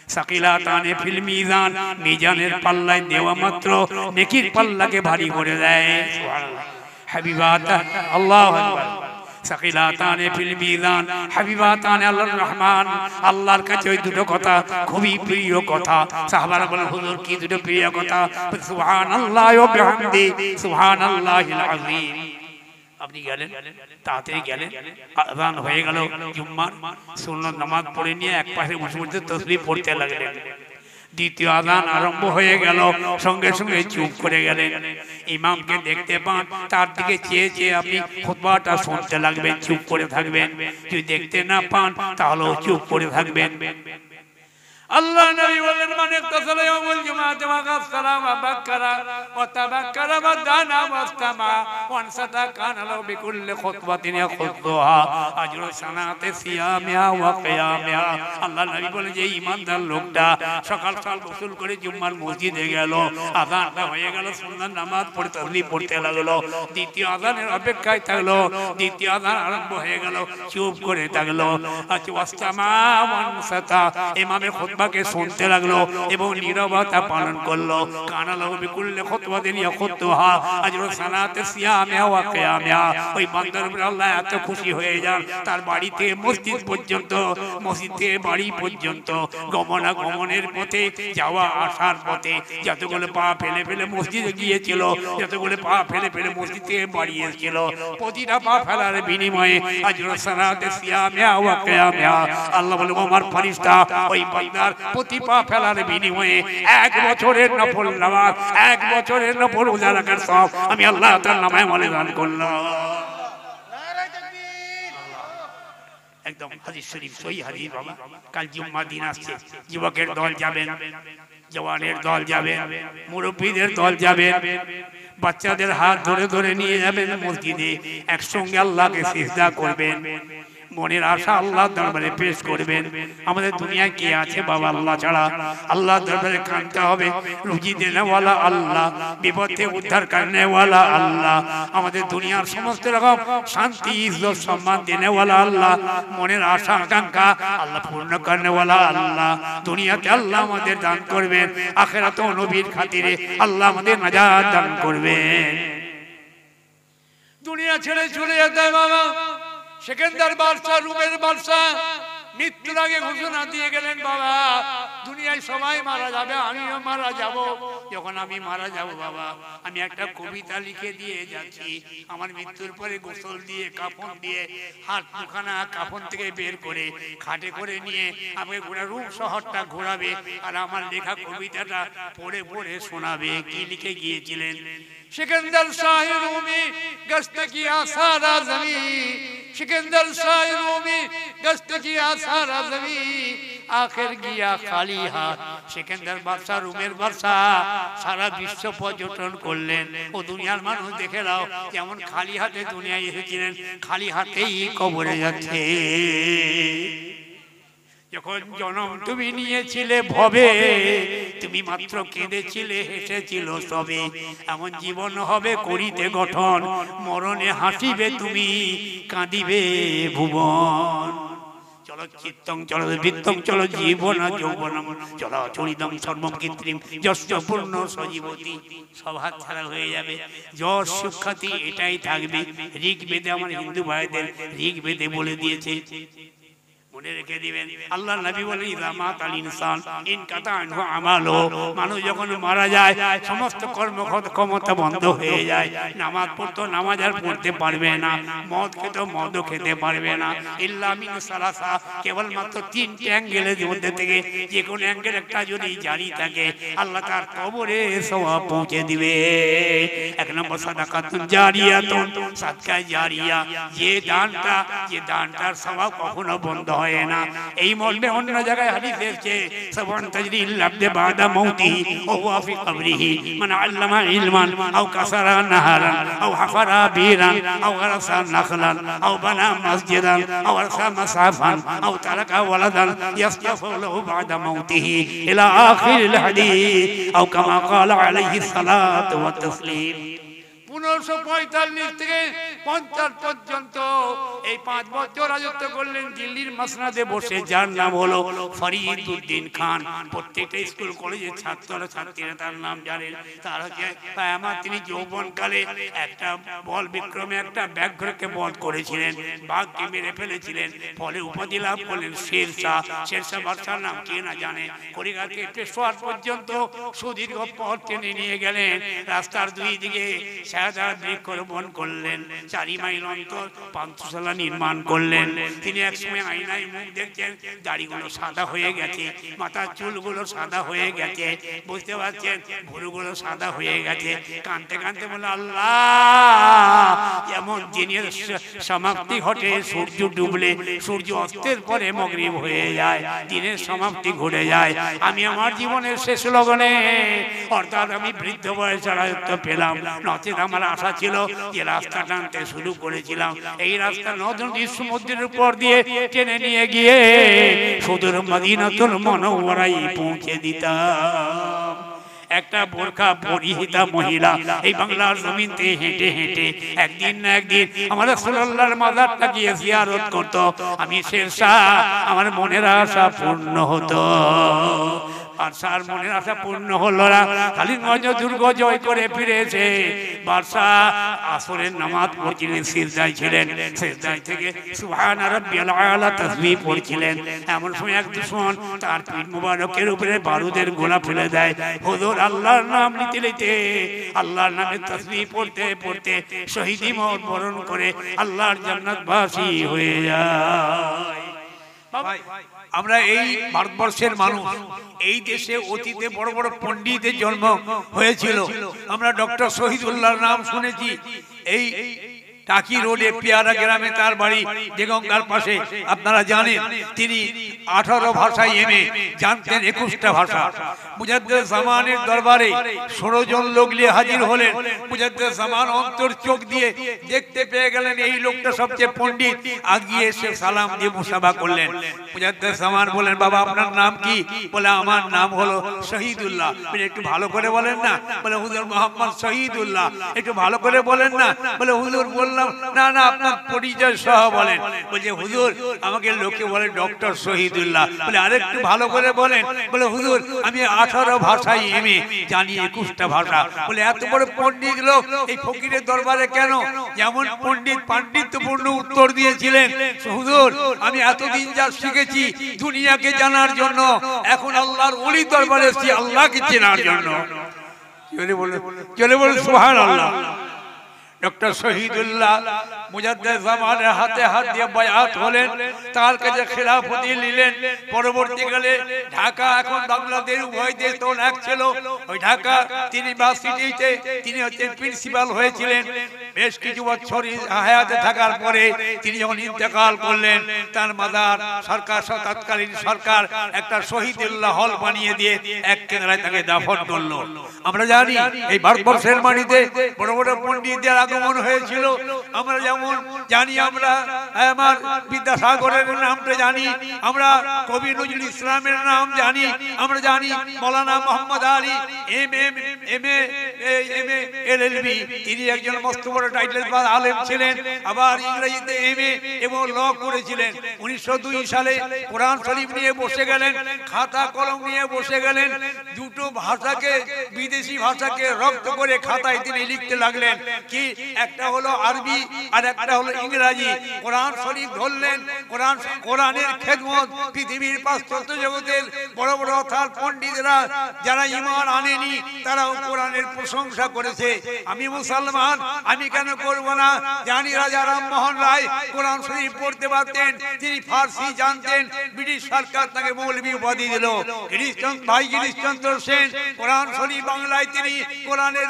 সাকিলাতানি ফিল মিজান, মিজানের পাল্লায় দেওয়া মাত্র নেকির পাল্লাকে ভারী করে দেয়। সুবহানাল্লাহ। হাবিবাতান, আল্লাহু আকবার। সাকিলাতানে ফিল মিজান হাবিবাতানে আল্লাহর রহমান, আল্লাহর কাছে ওই দুটো কথা খুবই প্রিয় কথা। সাহাবারা বলেন, হুজুর কি দুটো প্রিয় কথা? সুবহানাল্লাহি ওয়া বিহামদিহি সুবহানাল্লাহিল আযীম। আপনি গেলেন, তাড়াতাড়ি গেলেন, আযান হয়ে গেল জুম্মার, সুন্নাত নামাজ পড়ে নিয়ে এক পাশে বসে বসে তাসবিহ পড়তে লাগলেন। দ্বিতীয় আযান আরম্ভ হয়ে গেল, সঙ্গে সঙ্গে চুপ করে গেলেন। ইমামকে দেখতে পান, তার দিকে চেয়ে চেয়ে আপনি খুতবাটা শুনতে লাগবেন, চুপ করে থাকবেন। যদি দেখতে না পান তাহলেও চুপ করে থাকবেন। আল্লাহ নবী বলেন, মান ইগতাসালা ইয়াউমুল জুমআতি ওয়া গাসসালা ওয়া বাক্কারা ওয়া তাবাক্কারা ওয়া দানা ওয়াস্তামা ওয়া আনসাতা কানা লাহু বিকুল্লি খুতওয়াতিন ইয়াখুতুহা আজরু সানাতি সিয়ামিহা ওয়া কিয়ামিহা। আল্লাহ নবী বলেন, যে ঈমানদার লোকটা সকাল সকাল গোসল করে জুম্মার মসজিদে গেল, আযানটা হয়ে গেল, সুন্নাত নামাজ পড়ে তাসবিহ পড়তে লাগলো, দ্বিতীয় আযানের অপেক্ষায় থাকলো, দ্বিতীয় আযান আরম্ভ হয়ে গেল, চুপ করে থাকলো, ওয়াস্তামা ওয়া আনসাতা, ইমামের বাকে শুনতে লাগলো এবং নীরবতা পালন করলো। কানা লাহু বিকুল্লি খুতওয়াতিন ইয়াখুতুহা আজরু সালাতি সিয়ামিহা ওয়া কিয়ামিহা। ওই বান্দার উপর আল্লাহ এত খুশি হয়ে যান, তার বাড়ি থেকে মসজিদ পর্যন্ত, মসজিদ থেকে বাড়ি পর্যন্ত গমনাগমনের পথে, যাওয়া আসার পথে যতগুলো পা ফেলে ফেলে মসজিদে গিয়েছিল, যতগুলো পা ফেলে ফেলে মসজিদ থেকে বাড়ি এসেছিল, প্রতিটা পা ফেলার বিনিময়ে আজরু সালাতি সিয়ামিহা ওয়া কিয়ামিহা। আল্লাহ বলে, আমার ফেরেশতা ওই বান্দার প্রতি পা ফেলার বিনিময়ে 1 বছরের নফল নামাজ, 1 বছরের নফল রোজা রাখার সওয়াব আমি আল্লাহ তাআলার নামে আমলে দান করলাম। নারায়ে তাকবীর। একদম হাদিস শরীফ, সহিহ হাদিস। বাবা, কাল জুম্মার দিন আসছে, যুবকের দল যাবেন, জওয়ানের দল যাবেন, মুরব্বীদের দল যাবেন, বাচ্চাদের হাত ধরে ধরে নিয়ে যাবেন মসজিদে, একসঙ্গে আল্লাহকে সিজদা করবেন। মনের আশা আল্লাহ দরবারে পেশ করবেন। আমাদের দুনিয়ায় কে আছে বাবা আল্লাহ ছাড়া? আল্লাহ দরবারে কাঁদতে হবে। রুজি দেনেওয়ালা আল্লাহ, বিপদে উদ্ধার করনেওয়ালা আল্লাহ, আমাদের দুনিয়ার সমস্ত রকম শান্তি ইজ্জত সম্মান দেনেওয়ালা আল্লাহ, মনের আশা আকাঙ্ক্ষা আল্লাহ পূর্ণ করনেওয়ালা আল্লাহ। দুনিয়াতে আল্লাহ আমাদের দান করবেন, আখিরাতে নবীর খাতিরে আল্লাহ আমাদের নাজাত দান করবেন। দুনিয়া ছেড়ে চলে যেতে বাবা সেকেন্দার বাদশাহ, রুমের বাদশাহ মৃত্যুর আগে ঘোষণা দিয়ে গেলেন, বাবা দুনিয়ায় সবাই মারা যাবে, আমিও মারা যাব। যখন আমি মারা যাব বাবা, আমি একটা কবিতা লিখে দিয়ে যাচ্ছি। আমার মৃত্যুর পরে গোসল দিয়ে কাফন দিয়ে হাত দুখানা কাফন থেকে বের করে খাটে করে নিয়ে আমাকে গোটা রূপ শহরটা ঘোরাবে আর আমার লেখা কবিতাটা পড়ে পড়ে শোনাবে। কি লিখে গিয়েছিলেন? सिकंदर शाह रूमी गश्त किया सारा ज़मीं, सिकंदर शाह रूमी गश्त किया सारा ज़मीं, आखिर गया खाली हाथ। सिकंदर बादशाह রুমের বাদশাহ সারা বিশ্ব পর্যটন করলেন। ও দুনিয়ার মানুষ দেখে নাও যেমন খালি হাতে দুনিয়ায় এসেছিলেন, খালি হাতেই কবরে যাচ্ছে। যখন জন্ম তুমি নিয়েছিলে ভবে, তুমি মাত্র কেঁদেছিলে হেসেছিল সবে। এমন জীবন হবে করিতে গঠন, মরণে হাসিবে তুমি কাঁদিবে ভুবন। চলো চিত্তং চলো বৃত্তং চলো জীবন যৌবনম চলো চরিতম সর্বম কৃত্রিম যশ্চ পূর্ণ সজীবতী। সব হাত ছাড়া হয়ে যাবে, যশ সুখ্যাতি এটাই থাকবে। ঋগ্বেদে আমার হিন্দু ভাইদের ঋগ্বেদে বলে দিয়েছে, মনে রেখে দিবেন। আল্লাহ নবী বলেন ইদামাত আল ইনসান ইনকাতা আনহু আমালু, মানুষ যখন মারা যায় সমস্ত কর্মক্ষমতা বন্ধ হয়ে যায়। নামাজ পড়তো নামাজ আর পড়তে পারবে না, মদ খেতো মদও খেতে পারবে না। ইল্লা মিন সালাসা, কেবলমাত্র তিনটে অ্যাঙ্গেলের মধ্যে থেকে যে কোনো অ্যাঙ্গেল একটা যদি জারি থাকে আল্লাহ তার কবরে সওয়াব পৌঁছে দিবে। এক নম্বর সাদাকাতুন জারিয়াতুন, সাদকা জারিয়া, যে দানটার সওয়াব কখনো বন্ধ হয় না। এই মর্মে অন্য জায়গায় হাদিস এসেছে সাবান তাজরিল আবদে বাদা মাউতিহি ওয়া হুয়া ফি কবরিহি মান আল্লামা ইলমান আও কাসারা নাহারান আও হাফারা বীরান আও গারাসা নাখলান আও বানা মসজিদান আও আরসা মাসাফান আও তারাকা ওয়ালাদান ইয়াসতাফু লাহু বাদা মাউতিহি ইলা আখিরিল হাদিস আও কামা ক্বালা আলাইহিস সালাতু ওয়াত তাসলিম। 1545 থেকে 50 পর্যন্ত এই 5 বছর রাজত্ব করলেন দিল্লির মসনদে বসে, যার নাম হলো ফরিদউদ্দিন খান। প্রত্যেকটা স্কুল কলেজের ছাত্ররা ছাত্রীরা তার নাম জানেন। তার হচ্ছে তিনি যৌবনকালে একটা বল বিক্রমে একটা ব্যাঘ্রকে বধ করেছিলেন, বাঘকে মেরে ফেলেছিলেন, ফলে উপাধি লাভ করলেন শেরশাহ। শেরশাহ বাদশার নাম কে না জানে। কলিকাকে পেশোয়ার পর্যন্ত সুদীর্ঘ পথ টেনে নিয়ে গেলেন। রাস্তার দুই দিকে বৃক্ষরোপণ করলেন, 4 মাইল অন্তর পান্থশালা নির্মাণ করলেন। তিনি একসময় আয়নায় মুখ দেখছেন, দাড়িগুলো সাদা হয়ে গেছে, মাথার চুলগুলো সাদা হয়ে গেছে, বুঝতে পারছেন ভুরুগুলো সাদা হয়ে গেছে। কাঁদতে কাঁদতে বলে আল্লাহ, এমন দিনের সমাপ্তি ঘটে সূর্য ডুবলে, সূর্য অস্তের পরে মাগরিব হয়ে যায়, দিনের সমাপ্তি ঘটে যায়। আমি আমার জীবনের শেষ লগনে অর্থাৎ আমি বৃদ্ধ বয়সে রাজত্ব পেলাম। নচেত আমার আশা ছিল যে রাস্তা টানতে শুরু করেছিলাম, এই রাস্তা নদী সমুদ্রের উপর দিয়ে টেনে নিয়ে গিয়ে সুদূর মদিনাতুল মুনাওয়ারায় পৌঁছে দিতাম। একটা বোরকা পরিহিতা মহিলা এই বাংলার জমিনতে হেঁটে হেঁটে একদিন না একদিন আমার রাসূলুল্লাহর মাজারটা গিয়ে জিয়ারত করত। আমি শেরশাহ, আমার মনের আশা পূর্ণ হতো। বাদশার মনের আশা পূর্ণ হলো না। কালিগঞ্জ দুর্গ জয় করে ফিরেছে। বাদশাহ আসরের নামাজ পড়ছিলেন, সিজদায় ছিলেন, সিজদায় থেকে সুবহান রাব্বিয়াল আলা তাসবিহ পড়ছিলেন। এমন সময় এক দুশমন তার পিঠ মুবারকের উপরে বারুদের গোলা ফেলে দেয়। হুজুর আল্লাহর নাম নিতে নিতে, আল্লাহর নামে তাসবিহ পড়তে পড়তে শহীদি মওত বরণ করে আল্লাহর জান্নাতবাসী হয়ে যায়। আমরা এই ভারতবর্ষের মানুষ, এই দেশে অতীতে বড় বড় পণ্ডিতের জন্ম হয়েছিল। আমরা ডক্টর শহীদুল্লাহর নাম শুনেছি। এই টাকি রোডে পেয়ারা গ্রামে তার বাড়ি, দেগঙ্গার পাশে। আপনারা জানেন তিনি 18 ভাষায় এমএ, জানতেন 21টা ভাষা। মুজাদ্দেদ জামানের দরবারে 16 জন লোক নিয়ে হাজির হলেন। মুজাদ্দেদ জামান অন্তর চোখ দিয়ে দেখতে পেয়ে গেলেন এই লোকটা সবচেয়ে পণ্ডিত। আগিয়ে এসে সালাম দিয়ে মুসাফা করলেন। মুজাদ্দেদ জামান বলেন, বাবা আপনার নাম কি? বলে আমার নাম হলো শহীদুল্লাহ। বলে একটু ভালো করে বলেন না। বলে হুজুর মোহাম্মদ শহীদুল্লাহ। একটু ভালো করে বলেন না। বলে হুজুর বললাম না না আপনার পরিচয় সহ বলেন। বলছে হুজুর আমাকে লোকে বলে ডক্টর শহীদুল্লাহ। বলে আরেকটু ভালো করে বলেন। বলে হুজুর আমি 18 ভাষায় এমএ, জানি 21টা ভাষা। বলে এত বড় পণ্ডিত লোক এই ফকিরের দরবারে কেন? যেমন পণ্ডিত পাণ্ডিত্যপূর্ণ উত্তর দিয়েছিলেন, হুজুর আমি এতদিন যা শিখেছি দুনিয়াকে জানার জন্য, এখন আল্লাহর ওলির দরবারে এসেছি আল্লাহকে চেনার জন্য। চলে বলে সুবহানাল্লাহ। ডক্টর শহীদুল্লাহ মুজাদ্দেদ জামানের হাতে হাত দিয়ে বায়াত হলেন, তার কাছে খেলাফতি নিলেন। পরবর্তীকালে ঢাকা, এখন বাংলাদেশ উভয় দেশ তখন এক ছিল, ওই ঢাকা ইউনিভার্সিটিতে তিনি হচ্ছেন প্রিন্সিপাল হয়েছিলেন। বেশ কিছু বছর হায়াতে থাকার পরে তিনি যখন ইন্তেকাল করলেন, তার মাজার সরকার, তৎকালীন সরকার একটা শহীদুল্লাহ হল বানিয়ে দিয়ে এক কেন্দ্রায় তাকে দাফন করলো। আমরা জানি এই ভারতবর্ষের মাটিতে বড় বড় পণ্ডিতদের আগমন হয়েছিল। আমরা যেমন জানি, আমরা আমার বিদ্যাসাগরের নামটা জানি, আমরা কবি নজরুল ইসলামের নাম জানি, আমরা জানি মৌলানা মোহাম্মদ আলী এমএ এলএলবি, তিনি একজন মস্ত বড় টাইটেল পাওয়া আলেম ছিলেন। আবার ইংরেজিতে এমএ এবং ল করেছিলেন। 1902 সালে কোরআন শরীফ নিয়ে বসে গেলেন, খাতা কলম নিয়ে বসে গেলেন। দুটো ভাষাকে, বিদেশি ভাষাকে রপ্ত করে খাতায় তিনি লিখতে লাগলেন। কি একটা হলো আরবি আর একটা হলো ইংরেজি। কোরআন শরীফ ধরলেন। কোরআনের খেদমত পৃথিবীর পাশ্চাত্য জগতের বড় বড় অর্থাৎ পণ্ডিতরা যারা ঈমান আনেনি তারাও কোরআনের প্রশংসা করেছে। আমি মুসলমান, আমি কেন করব না? জানি রাজা রামমোহন রায় কোরআন শরীফ পড়তে পারতেন, তিনি ফার্সি জানতেন। ব্রিটিশ সরকার তাকে মৌলভী উপাধি দিল। গিরিশচন্দ্র সেন কোরআন শরীফ বাংলায় তিনি কোরআনের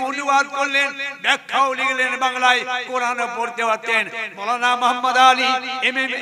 অনুবাদ করলেন, ব্যাখ্যাও লিখলেন বাংলায়, কোরআনও পড়তে পারতেন। মৌলানা মোহাম্মদ আলী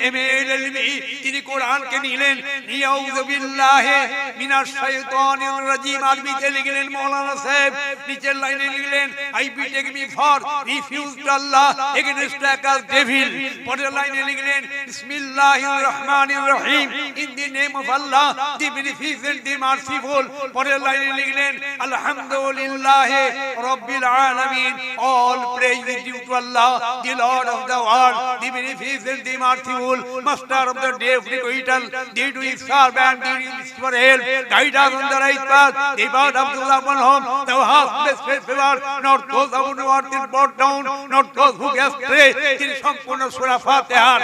এমএ এলএলবি, তিনি কোরআনকে নিলেন, নিয়াউযু বিল্লাহি মিনাশ শাইতানির রাজিম আরবিতে লিখলেন মৌলানা সাহেব। নিচের লাইনে লিখলেন I take me for refuge to Allah against accursed devil. পরের লাইনে লিখলেন বিসমিল্লাহির রহমানির রহিম, in the name of Allah the beneficent the merciful. পরের লাইনে লিখলেন আলহামদুলিল্লাহি রাব্বিল আলামিন, all praise is due to Allah, the Lord of the world, the beneficent, the merciful, master of the day of requital, the to his servant, the for help, guide us on the right path, the word of the upon whom thou hast blessed favor, not those who are brought down, not those who get astray। তিনি সম্পূর্ণ সূরা ফাতিহার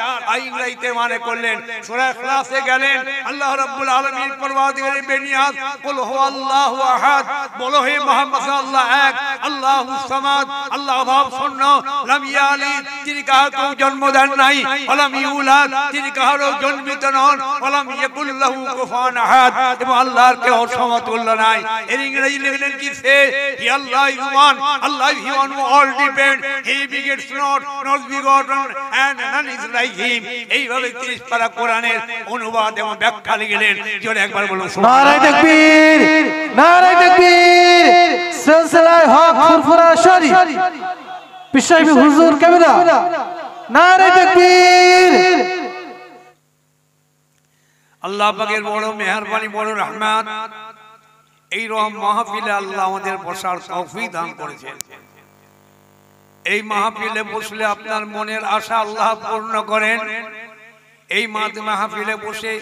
ইংরেজিতে মানে করলেন। সূরা ইখলাসে গেলেন, আল্লাহ রাব্বুল আলামিন পরওয়ারদিগার বেনিয়াত, কুল হুয়াল্লাহু আহাদ, বলো হে মুহাম্মদ আল্লাহ এক, আল্লাহুস সামাদ, আল্লাহ অভাব শূন্য, লাম ইয়ালিদ, তিনি কাউকে জন্ম দেন নাই, ওয়ালাম ইউলাদ, তিনি কারো জন্মিত নন, ওয়ালাম ইয়াকুল লাহু কুফুয়ান আহাদ, এবং আল্লাহর কেউ সমতুল্য নাই। এর ইংরেজি লিখলেন কি? Say he Allah is one, Allah he one all depend, he begets not, not begotten, and none is like him. এইভাবে 30 পারা কোরআনের অনুবাদ এবং ব্যাখ্যা লিখলেন। জোরে একবার বলুন নারে তাকবীর, নারে তাকবীর। সিলসিলায়ে হক ফুরফুরা শরীফ পিসাই হুজুর কেবলা, নারে তাকবীর। আল্লাহ পাকের বড় মেহেরবানি, বড় রহমত, এই রকম মাহফিলে আল্লাহ আমাদের বসার তৌফিক দান করেছেন। এই মাহফিলে বসলে আপনার মনের আশা আল্লাহ পূর্ণ করেন। এই মাহফিলে বসে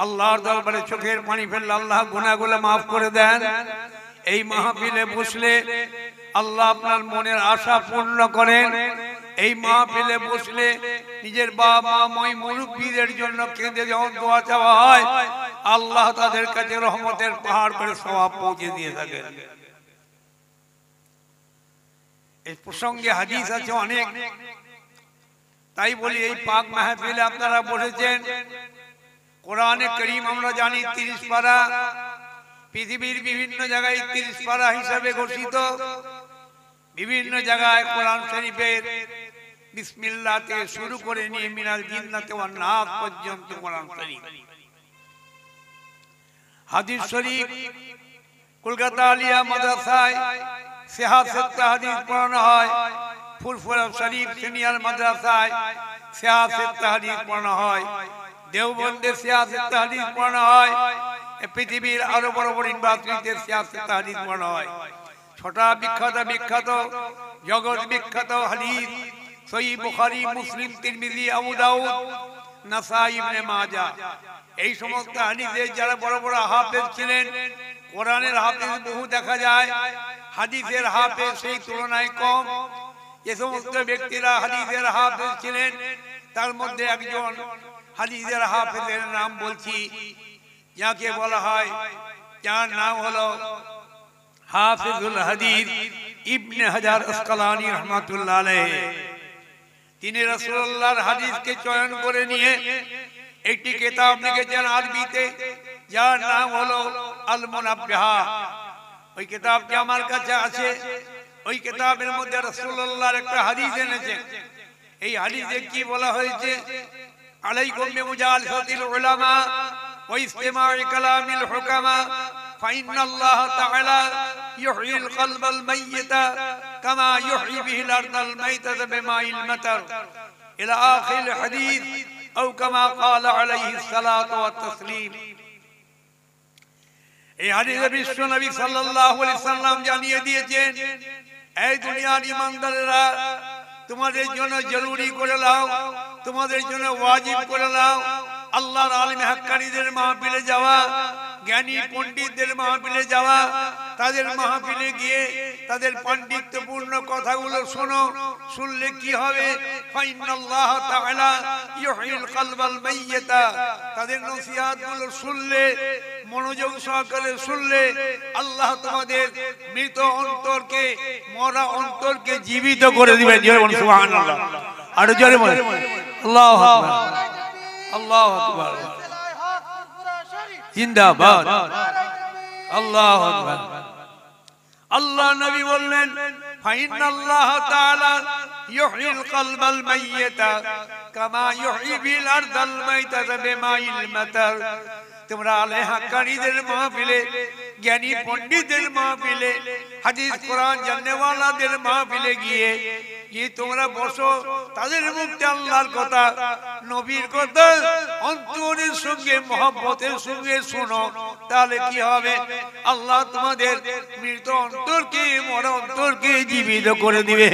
আল্লাহর দরবারে চোখের পানি ফেললে আল্লাহ গুনাহগুলো মাফ করে দেন। এই মাহফিলে বসলে আল্লাহ আপনার মনের আশা পূর্ণ করেন। এই মাহফিলে বসলে নিজের বাবা মা মুরব্বীদের জন্য কেঁদে যখন দোয়া চাওয়া হয়, আল্লাহ তাদের কাছে রহমতের পাহাড় করে সওয়াব পৌঁছে দিয়ে থাকেন। এই প্রসঙ্গে হাদিস আছে অনেক, তাই বলি এই পাক মাহফিলে আপনারা বসেছেন। কোরআনে কারীম আমরা জানি 30 পারা, পৃথিবীর বিভিন্ন জায়গায় 30 পারা হিসাবে ঘোষিত। বিভিন্ন জায়গায় কোরআন শরীফের বিসমিল্লাহ থেকে শুরু করে নিয়ে মিনাল জিন্নাতে ওয়ান নাস পর্যন্ত কোরআন শরীফ। হাদিস শরীফ কলকাতা আলিয়া মাদ্রাসায় সিয়াসত হাদিস পড়ানো হয়। ফুরফুরা শরীফ সিনিয়র মাদ্রাসায় সিয়াসত হাদিস পড়ানো হয়। দেওবন্দে সিয়াসত হাদিস পড়ানো হয়। পৃথিবীর আরো বড় বড় ইউনিভার্সিটিতে সিয়াসত হাদিস পড়ানো হয়। ছোটা বিখ্যাত জগৎ বিখ্যাত হাদিস সহিহ বুখারী, মুসলিম, তিরমিজি, আবু দাউদ, নাসাই, ইবনে মাজাহ, এই সমস্ত হাদিসের যারা বড় বড় হাফেজ ছিলেন, কোরআনের হাফেজ বহু দেখা যায়, হাদিসের হাফেজ সেই তুলনায় কম। যে সমস্ত ব্যক্তিরা হাদিসের হাফেজ ছিলেন তার মধ্যে একজন হাদিসের হাফেজের নাম বলছি, যাকে বলা হয়, যার নাম হলো হাফিজুল হাদিস ইবনে হাজার আসকালানী রাহমাতুল্লাহ আলাইহি। তিনি রাসূলুল্লাহর হাদিসকে চয়ন করে নিয়ে একটি কিতাব লিখেছেন আরবিতে, যার নাম হলো আল মুনাব্বিহা। ওই কিতাবটি আমার কাছে আছে। ওই কিতাবের মধ্যে রাসূলুল্লাহর একটা হাদিস এনেছেন। এই হাদিসে কি বলা হয়েছে? আলাইকুম বিমুজালাসাতিল উলামা ওয়া ইসতিমা'i কালামিল হুকামা فإن الله تعالى يحيي القلب الميت كما يحيي به الأرض الميتة بماء المطر إلى آخر الحديث أو كما قال عليه الصلاة والتسليم। এই হাদিসে বিশ্ব নবী সাল্লাল্লাহু আলাইহি সাল্লাম জানিয়ে দিয়েছেন, এই দুনিয়ার ঈমানদারেরা, তোমাদের জন্য জরুরি করে নাও, তোমাদের জন্য ওয়াজিব করে নাও আল্লাহর আলিম হাক্কানীদের মাহফিলে যাওয়া, জ্ঞানী পণ্ডিতদের মাহফিলে যাওয়া, তাদের মাহফিলে গিয়ে তাদের পাণ্ডিত্যপূর্ণ কথাগুলো শোনো। শুনলে কি হবে? ফাইনাল্লাহ তাআলা ইউহিল কলবাল মাইয়্যিতা, তাদের নসিহতগুলো শুনলে, মনোযোগ সহকারে শুনলে আল্লাহ তোমাদের মৃত অন্তরকে, মরা অন্তরকে জীবিত করে দিবেন। সুবহানাল্লাহ, আর জোরে বলেন আল্লাহু আকবার, আল্লাহু আকবার, জিন্দাবাদ, আল্লাহু আকবার। আল্লাহ নবী বললেন, ফাইনাল্লাহ তাআলা ইউহিল কলবাল মাইয়্যিতা কামা ইউহি বিল আরদাল মাইতাতা বিমাইল মাতার। তোমরা আলে হাক্কানীদের মাহফিলে, জ্ঞানী পণ্ডিতদের মাহফিলে, হাদিস কোরআন জাননেওয়ালাদের মাহফিলে গিয়ে তোমরা বসো, তাদের মুখে আল্লাহর কথা, নবীর কথা অন্তরের সঙ্গে, মহব্বতের সঙ্গে শোনো, তাহলে কি হবে? আল্লাহ তোমাদের মৃত অন্তরকে, মরা অন্তরকে জীবিত করে দিবে।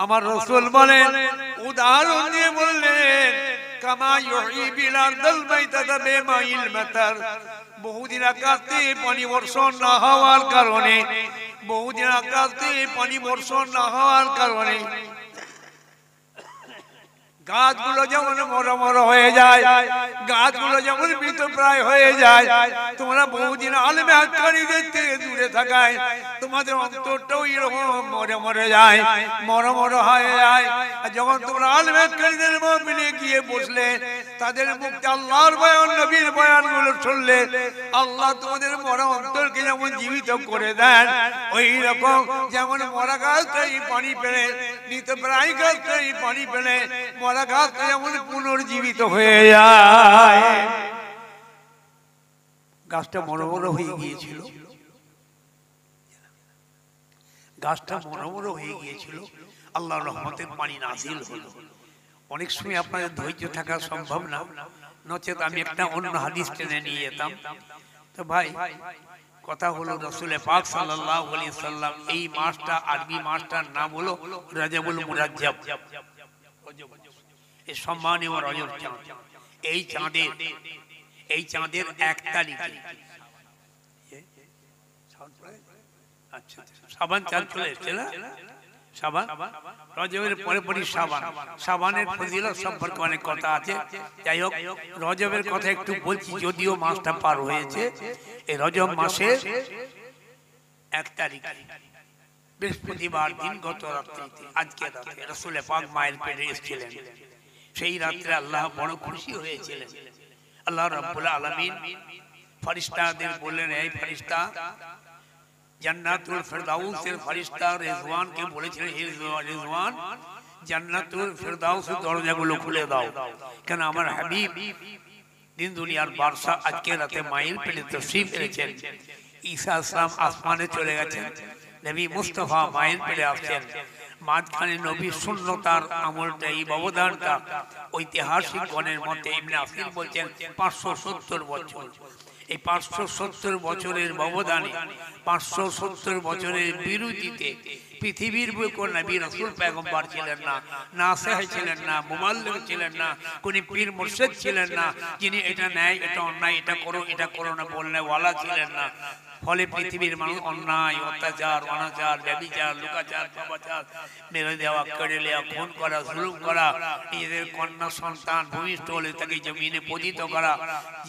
আমার রাসূল বলেন, উদাহরণ দিয়ে বললেন, কামা ইউহি বিল আরদাল মাইতাতা বিমাইল মাতার। বহুদিন আকাশে পানি বর্ষণ না হওয়ার কারণে, বহুদিন আকাশে পানি বর্ষণ না হওয়ার কারণে গাছগুলো যেমন মরমর হয়ে যায়, গাছগুলো যেমন মৃতপ্রায় হয়ে যায়, তোমরা বহুদিন আলেমে হাক্কানীদের থেকে দূরে থাকায় তোমাদের অন্তরটাও এরকম মরে মরে যায়, মরমর হয়ে যায়। আর যখন তোমরা আলেমে হাক্কানীদের মাহফিলে গিয়ে বসলে, তাদের মুখে আল্লাহর বয়ান, নবীর বয়ানগুলো শুনলে, আল্লাহ তোমাদের মরা অন্তরকে যেমন জীবিত করে দেন, ওই রকম যেমন মরা গাছটাই পানি পেলে, মৃতপ্রায় গাছটাই পানি পেলে, মরা গাছ যেমন পুনর্জীবিত হয়ে যায়। গাছটা মরমর হয়ে গিয়েছিল, গাছটা মরমর হয়ে গিয়েছিল, আল্লাহর রহমতের পানি নাযিল হলো। অনেক সময় আপনাদের ধৈর্য থাকা সম্ভব না, নচেত আমি একটা অন্য হাদিস টেনে নিয়ে যেতাম। তো ভাই, কথা হলো, রাসূল পাক সাল্লাল্লাহু আলাইহি সাল্লাম এই মাসটা, আরবি মাসটার নাম হলো রজবুল মুরাজ্জাব। এই সম্মানীয় রজব চাঁদ, এই চাঁদের 1 তারিখে শাবান চাঁদ চলে এসেছে না? শাবান, রজবের পরে পরই শাবান। শাবানের ফজিলত সম্পর্কে অনেক কথা আছে। যাই হোক, রজবের কথা একটু বলছি, যদিও মাসটা পার হয়েছে। এই রজব মাসের 1 তারিখে বৃহস্পতিবার দিন, গত রাত্রিতে, আজকে রাতে রাসূল পাক মায়ের পেটে এসেছিলেন। সেই রাত্রে আল্লাহ বড় খুশি হয়েছিলেন। আল্লাহ রাব্বুল আলামিন ফেরেশতাদের বললেন, এই ফেরেশতা, জান্নাতুল ফেরদাউসের ফেরেশতা রিজওয়ানকে বলেছিলেন, হে রিজওয়ান, জান্নাতুল ফেরদাউসের দরজাগুলো খুলে দাও, কেন আমার হাবিব দিন দুনিয়ার বাদশা আজকে রাতে মাইল পেলে তশরিফ এনেছেন। ঈসা আসলাম আসমানে চলে গেছেন, নবী মুস্তাফা মাইল পেলে আসছেন। মাঝখানে নবী শূন্যতার আমলটা, এই ব্যবধানটা ঐতিহাসিক গণের মতে ইবনে আসির বলছেন 570 বছর। এই 570 বছরের ব্যবধানে, 570 বছরের বিরতিতে পৃথিবীর কোন নবী রাসূল পয়গম্বর ছিলেন না, নাসিহ ছিলেন না, মুবাল্লিগ ছিলেন না, কোন পীর মুর্শিদ ছিলেন না, যিনি এটা ন্যায়, এটা অন্যায়, এটা করো না বলনে ওয়ালা ছিলেন না। ফলে পৃথিবীর মানুষ অন্যায়, অত্যাচার, অনাচার, ব্যভিচার, লোকাচার, পাপাচার, মেরে দেওয়া, কেড়ে নেওয়া, খুন করা, জুলুম করা, নিজেদের কন্যা সন্তান ভূমিষ্ঠ হলে তাকে জমিনে পতিত করা,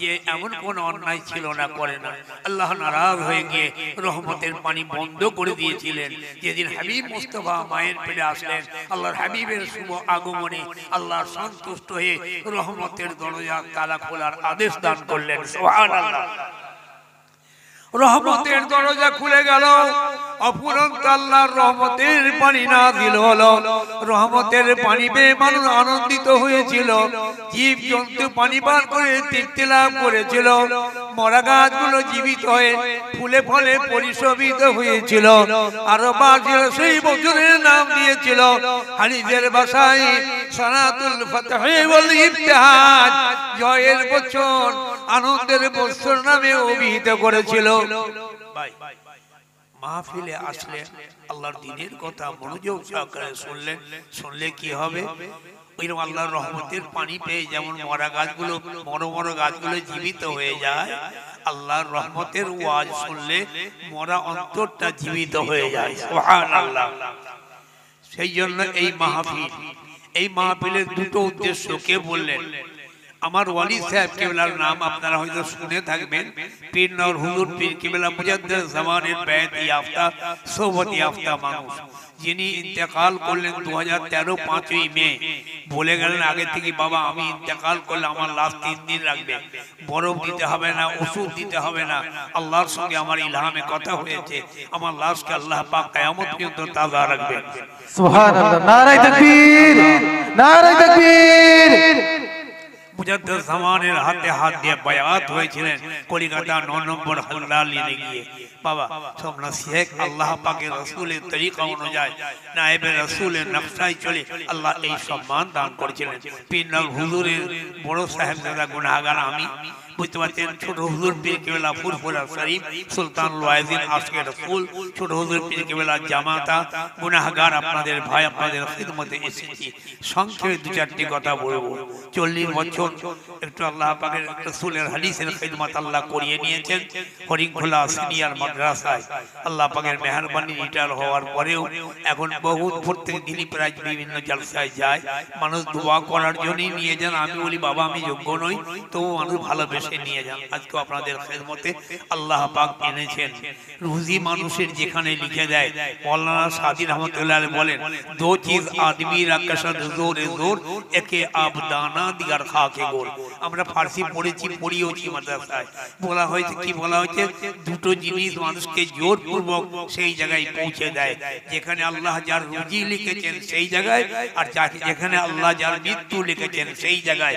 যে এমন কোন অন্যায় ছিল না, করে না। আল্লাহ নারাজ হয়ে গিয়ে রহমতের পানি বন্ধ করে দিয়েছিলেন। যেদিন হাবিব মুস্তাফা মায়ের পেটে আসলেন, আল্লাহর হাবিবের শুভ আগমনে আল্লাহ সন্তুষ্ট হয়ে রহমতের দরজা তালা খোলার আদেশ দান করলেন। সুবহানাল্লাহ। রহমতের দরজা খুলে গেল, অফুরন্ত আল্লাহর রহমতের পানি নাযিল হলো। রহমতের পানি পেয়ে মানুষ আনন্দিত হয়েছিল, জীব জন্তু পানি পান করে তৃপ্তি লাভ করেছিল, মরা গাছগুলো জীবিত হয়ে ফুলে ফলে পরিশোভিত হয়েছিল। আরো বাজিল সেই বছরের নাম দিয়েছিল হাদিসের ভাষায় সানাতুল ফাতহ ওয়াল ইফতিহাজ, জয়ের বছর, আনন্দের বছর নামে অভিহিত করেছিল। ভাই, মাহফিলে আসলে আল্লাহর দ্বীনের কথা মনোযোগ সহকারে শুনলে কি হবে? ওইরকম আল্লাহর রহমতের পানি পেয়ে যেমন মরা গাছগুলো, বড় গাছগুলো জীবিত হয়ে যায়, আল্লাহর রহমতের ওয়াজ শুনলে মরা অন্তরটা জীবিত হয়ে যায়। সুবহানাল্লাহ। সেই জন্য এই মাহফিলের দুটো উদ্দেশ্য কে বললেন? আমার ওয়ালি সাহেব কেবলার নাম আপনারা হয়তো শুনে থাকবেন, পীর নওর হুজুর পীর কেবলা মুজাদ্দিদ জামানের বেয়াত ইয়াফতা, সোহবত ইয়াফতা মানুষ, যিনি ইন্তেকাল করলেন 2013 5ই মে। বলে গেলেন আগে থেকে, বাবা আমি ইন্তেকাল করলে আমার লাশ 3 দিন লাগবে, বরফ দিতে হবে না, ওষুধ দিতে হবে না। আল্লাহর সঙ্গে আমার ইলহামে কথা হয়েছে, আমার লাশকে আল্লাহ পাক কিয়ামত পর্যন্ত তাজা রাখবেন। সুবহানাল্লাহ। নারায়ে তাকবীর, নারায়ে তাকবীর। মুজাদ্দিদ জামানের হাতে হাত দিয়ে বায়াত হয়েছিলেন কলিকাতা 9 নম্বর হল্লা লিনে গিয়ে। বাবা সোমনাথ শেখ আল্লাহ পাকের রাসূলের তরিকা অনুযায়ী নায়েবে রাসূলের নকশায় চলে আল্লাহ এই সম্মান দান করেছিলেন। পীর নওর হুজুরের বড় সাহেবজাদা গুনাহগার আমি, বুঝতে পারছেন, ছোট হুজুর পীর কেবলা ফুরফুরা শরীফ সুলতানুল ওয়াইজিন আশকে রাসূল, ছোট হুজুর পীর কেবলা জামাতা গুনাহগার আপনাদের ভাই, আপনাদের খিদমতে এসেছি। সংক্ষেপে 2-4টি কথা বলবো। 40 বছর একটু আল্লাহ পাকের রাসূলের হাদিসের খিদমত আল্লাহ করিয়ে নিয়েছেন হরিংখোলা সিনিয়র মাদ্রাসায়। আল্লাহ পাকের মেহেরবানি রিটায়ার হওয়ার পরেও এখন বহুত প্রত্যেক দিনই প্রায় বিভিন্ন জলসায় যায়, মানুষ দোয়া করার জন্যই নিয়ে যান। আমি বলি বাবা আমি যোগ্য নই, তবু মানুষ ভালোবেসে নিয়ে যান। আজকে আপনাদের খেদমতে আল্লাহ পাক এনেছেন। রুজি মানুষের যেখানে লিখে দেয়, মৌলানা সাদি রহমতুল্লাহ আলাইহি বলেন, দো চিজ আদমি রা কশদ জোরে জোর, একে আবদানা দিগার খাকে গোল। আমরা ফার্সি পড়েছি, পড়িয়েছি মাদ্রাসায়। বলা হয়েছে কি বলা হয়েছে? দুটো জিনিস মানুষকে জোরপূর্বক সেই জায়গায় পৌঁছে দেয়, যেখানে আল্লাহ যার রুজি লিখেছেন সেই জায়গায়, আর যেখানে আল্লাহ যার মৃত্যু লিখেছেন সেই জায়গায়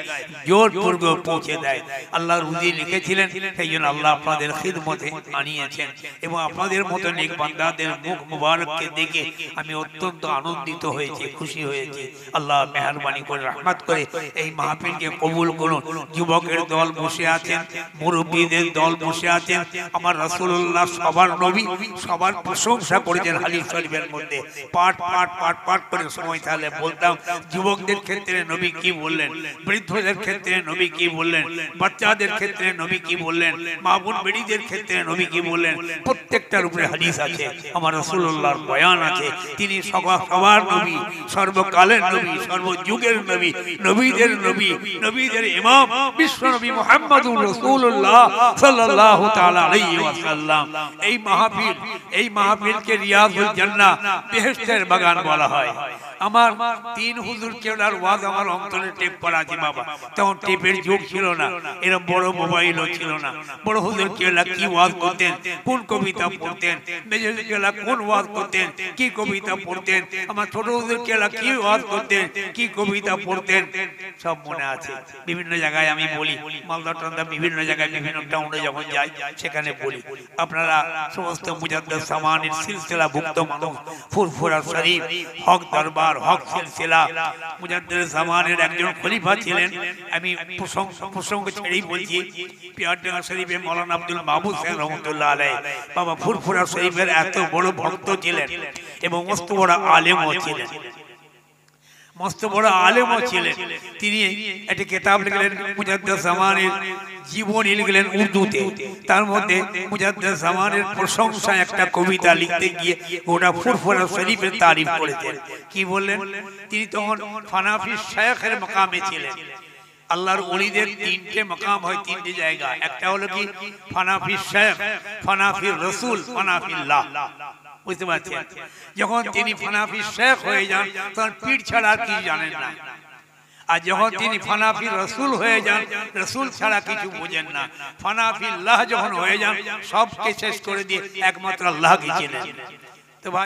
জোরপূর্বক পৌঁছে দেয়। আল্লাহ রুজি লিখেছিলেন, সেই জন্য আল্লাহ আপনাদের খিদমতে আনিয়েছেন। এবং আপনাদের মতো নেক বান্দাদের মুখ মুবারককে দেখে আমি অত্যন্ত আনন্দিত হয়েছি, খুশি হয়েছি। আল্লাহ মেহেরবানি করে রহমত করে এই মাহফিলকে কবুল করুন। যুবকের দল বসে আছেন, মুরব্বীদের দল বসে আছেন। আমার রাসূলুল্লাহ সবার নবী, সবার প্রশংসা করেছেন হাদিস শরীফের মধ্যে। পাঠ করে সময় তাহলে বলতাম, যুবকদের ক্ষেত্রে নবী কি বললেন, বৃদ্ধদের ক্ষেত্রে নবী কি বললেন, বাচ্চাদের ক্ষেত্রে নবী কি বললেন, মা বোন বেড়িদের ক্ষেত্রে নবী কি বললেন, প্রত্যেকটার উপরে হাদিস আছে, আমার রাসূলুল্লাহর বয়ান আছে। তিনি সবার নবী, সর্বকালের নবী, সর্বযুগের নবী, নবীদের নবী, নবীদের ইমাম বিশ্ব নবী মুহাম্মদুর রাসূলুল্লাহ সাল্লাল্লাহু তাআলা আলাইহি ওয়াসাল্লাম। এই মাহফিলকে রিয়াজুল জান্নাহ, বেহেশতের বাগান বলা হয়। আমার 3 হুজুর কেবলার ওয়াজ আমার অন্তরে টেপ করা আছে বাবা। তখন টেপের যুগ ছিল না, এরকম বড় মোবাইলও ছিল না। বড় হুজুর কেবলা কি ওয়াজ করতেন, কোন কবিতা পড়তেন, মেজর হুজুর কেবলা কোন ওয়াজ করতেন, কি কবিতা পড়তেন, আমার ছোট হুজুর কেবলা কি ওয়াজ করতেন, কি কবিতা পড়তেন, সব মনে আছে। বিভিন্ন জায়গায় আমি বলি, মালদা টালদা বিভিন্ন জায়গায় বিভিন্ন টাউনে যখন যাই সেখানে বলি। আপনারা সমস্ত মুজাদ্দেদ সামানের সিলসিলা ভুক্ত মানুষ, ফুরফুরা শরীফ, হক দরবার, হক সিলসিলা মুজাদ্দেদ সামানের একজন খলিফা ছিলেন। আমি প্রসঙ্গ ছেড়েই বলছি, পিয়ারডাঙ্গা শরীফে মৌলানা আব্দুল মাহমুদ সাহেব রহমতুল্লাহ আলাইহি বাবা ফুরফুরা শরীফের এত বড় ভক্ত ছিলেন এবং মস্ত বড় আলেমও ছিলেন, মস্ত বড় আলেমও ছিলেন। তিনি একটি কিতাব লিখলেন মুজাদ্দেদ জামানের জীবনী, লিখলেন উর্দুতে। তার মধ্যে মুজাদ্দেদ জামানের প্রশংসায় একটা কবিতা লিখতে গিয়ে ওটা ফুরফুরা শরীফের তারিফ করেছেন। কি বললেন? তিনি তখন ফানাফি শায়খের মাকামে ছিলেন। আল্লাহর ওলিদের 3টে মাকাম হয়, 3টে জায়গা। একটা হলো কি ফানাফি শায়খ, ফানাফি রাসূল, ফানাফিল্লাহ। বুঝতে পারছেন? যখন তিনি ফানাফি শেখ হয়ে যান তখন পীর ছাড়া আর কিছু জানেন না। আর যখন তিনি ফানাফি রসুল হয়ে যান, রসুল ছাড়া কিছু বোঝেন না। ফানাফিল্লাহ যখন হয়ে যান, সবকে শেষ করে দিয়ে একমাত্র আল্লাহকে চেনেন।